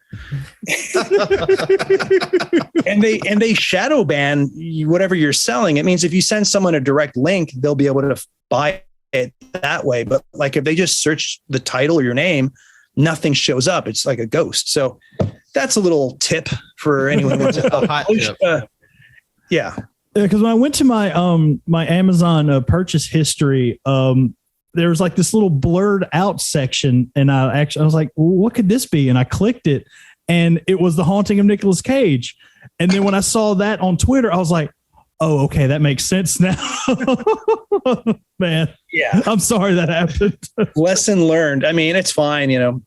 and they shadow ban whatever you're selling. It means if you send someone a direct link, they'll be able to buy it that way. But like if they just search the title or your name, nothing shows up. It's like a ghost. So that's a little tip for anyone who wants to. Yeah. Because when I went to my my Amazon purchase history, there was like this little blurred out section, and I was like, well, what could this be? And I clicked it, and it was The Haunting of Nicolas Cage. And then when I saw that on Twitter, I was like, oh, okay, that makes sense now. Man, yeah, I'm sorry that happened. Lesson learned. I mean, it's fine,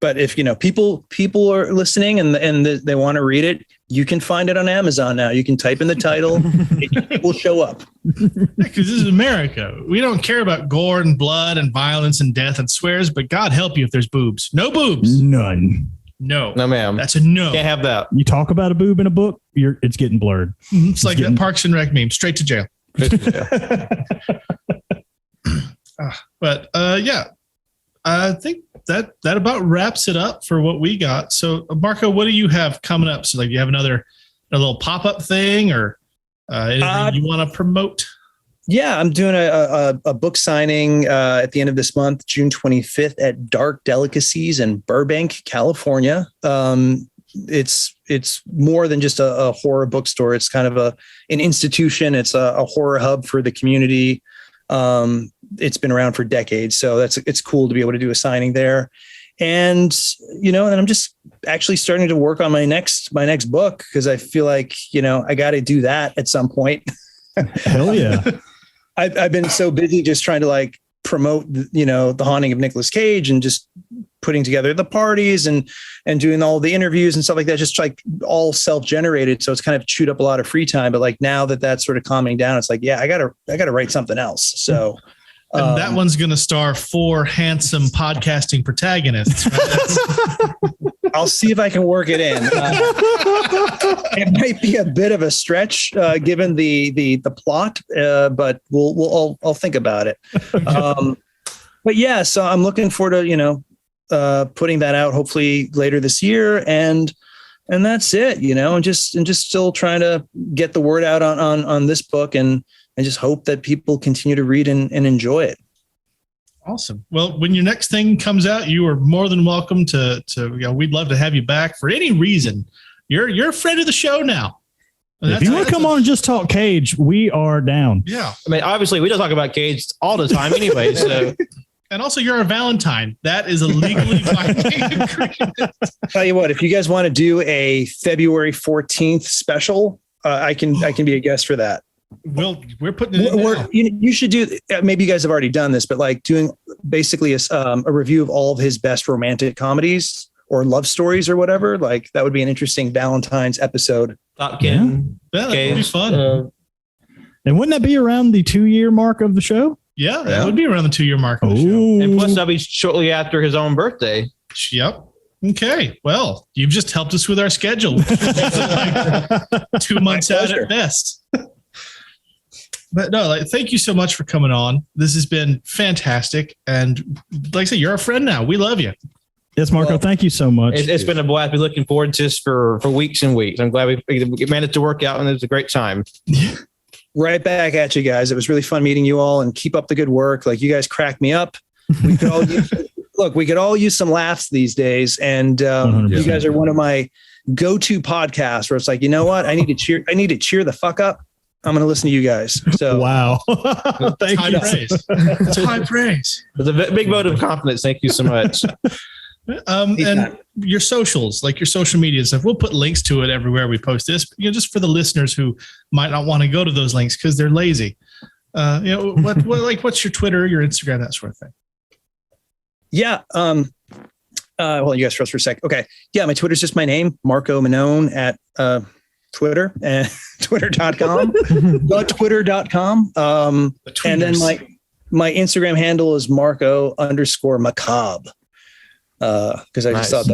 but if people are listening and they want to read it, you can find it on Amazon now. You can type in the title, it will show up. Because this is America. We don't care about gore and blood and violence and death and swears, but God help you if there's boobs. No boobs. None. No, ma'am. That's a no. Can't have that. You talk about a boob in a book, it's getting blurred. It's like that Parks and Rec meme, straight to jail. But yeah, I think that about wraps it up for what we got. So Marco, what do you have coming up? So like, do you have a little pop-up thing or anything you want to promote? Yeah, I'm doing a book signing at the end of this month, June 25th at Dark Delicacies in Burbank, California. It's more than just a horror bookstore. It's kind of an institution. It's a horror hub for the community. It's been around for decades, so it's cool to be able to do a signing there. And and I'm just actually starting to work on my next book because I feel like I got to do that at some point. Hell yeah. I've been so busy just trying to like promote, The Haunting of Nicolas Cage and just putting together the parties and doing all the interviews and stuff like that, just like all self-generated. So it's kind of chewed up a lot of free time. But like now that that's sort of calming down, it's like, yeah, I gotta write something else. So and that one's going to star 4 handsome podcasting protagonists. Right? I'll see if I can work it in. It might be a bit of a stretch given the plot, but I'll think about it. But yeah, so I'm looking forward to putting that out hopefully later this year, and that's it. And just still trying to get the word out on this book and just hope that people continue to read and enjoy it. Awesome. Well, when your next thing comes out, you are more than welcome to we'd love to have you back for any reason. You're a friend of the show now. If you want to come on and just talk Cage, we are down. Yeah. I mean, obviously we don't talk about Cage all the time anyway. So, and also you're a Valentine. That is a legally binding agreement. Tell you what, if you guys want to do a February 14th special, I can be a guest for that. We're putting it in now. You should do, maybe you guys have already done this, but like doing basically a review of all of his best romantic comedies or love stories or whatever. Like that would be an interesting Valentine's episode. Top 10. Yeah, that would be fun. And wouldn't that be around the 2-year mark of the show? Yeah, that would be around the 2-year mark of the show. And plus that'll be shortly after his own birthday. Yep. Okay. Well, you've just helped us with our schedule. Like 2 months out at best. But no, thank you so much for coming on. This has been fantastic. And like I said, you're a friend now. We love you. Yes, Marco, thank you so much. It's been a blast. We're looking forward to this for weeks and weeks. I'm glad we managed to work out, and it was a great time. Right back at you guys. It was really fun meeting you all, and keep up the good work. Like you guys crack me up. We could all use some laughs these days. And you guys are one of my go-to podcasts where it's like, you know what? I need to cheer the fuck up. I'm going to listen to you guys. So wow. Thank you. It's high praise. It's a big vote of confidence. Thank you so much. And your socials, like your social media stuff, we'll put links to it everywhere we post this, just for the listeners who might not want to go to those links because they're lazy. What's your Twitter, your Instagram, that sort of thing? Yeah. Well, you guys first for a sec. Okay. Yeah. My Twitter's just my name, Marco Mannone at Twitter and twitter.com, twitter.com. And then my Instagram handle is Marco_macabre. Because I just thought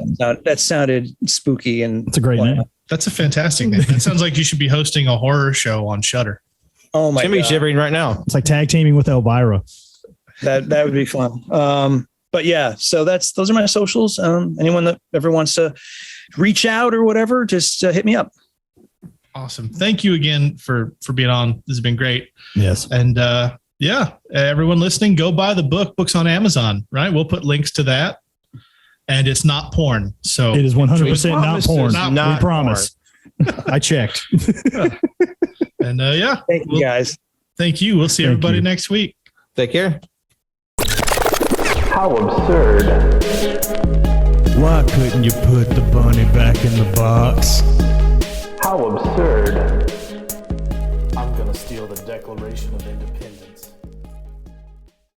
that sounded spooky and it's a great name. That's a fantastic name. It sounds like you should be hosting a horror show on Shudder. Oh my God. Shivering right now. It's like tag teaming with Elvira. That would be fun. But yeah, so those are my socials. Anyone that ever wants to reach out or whatever, just hit me up. Awesome. Thank you again for being on. This has been great. Yes. And everyone listening, go buy the book. Book's on Amazon, right? We'll put links to that. And it's not porn. So it is 100% not porn. We promise. I checked. And thank you guys. Thank you. We'll see everybody next week. Take care. How absurd. Why couldn't you put the bunny back in the box? How absurd. I'm gonna steal the Declaration of Independence.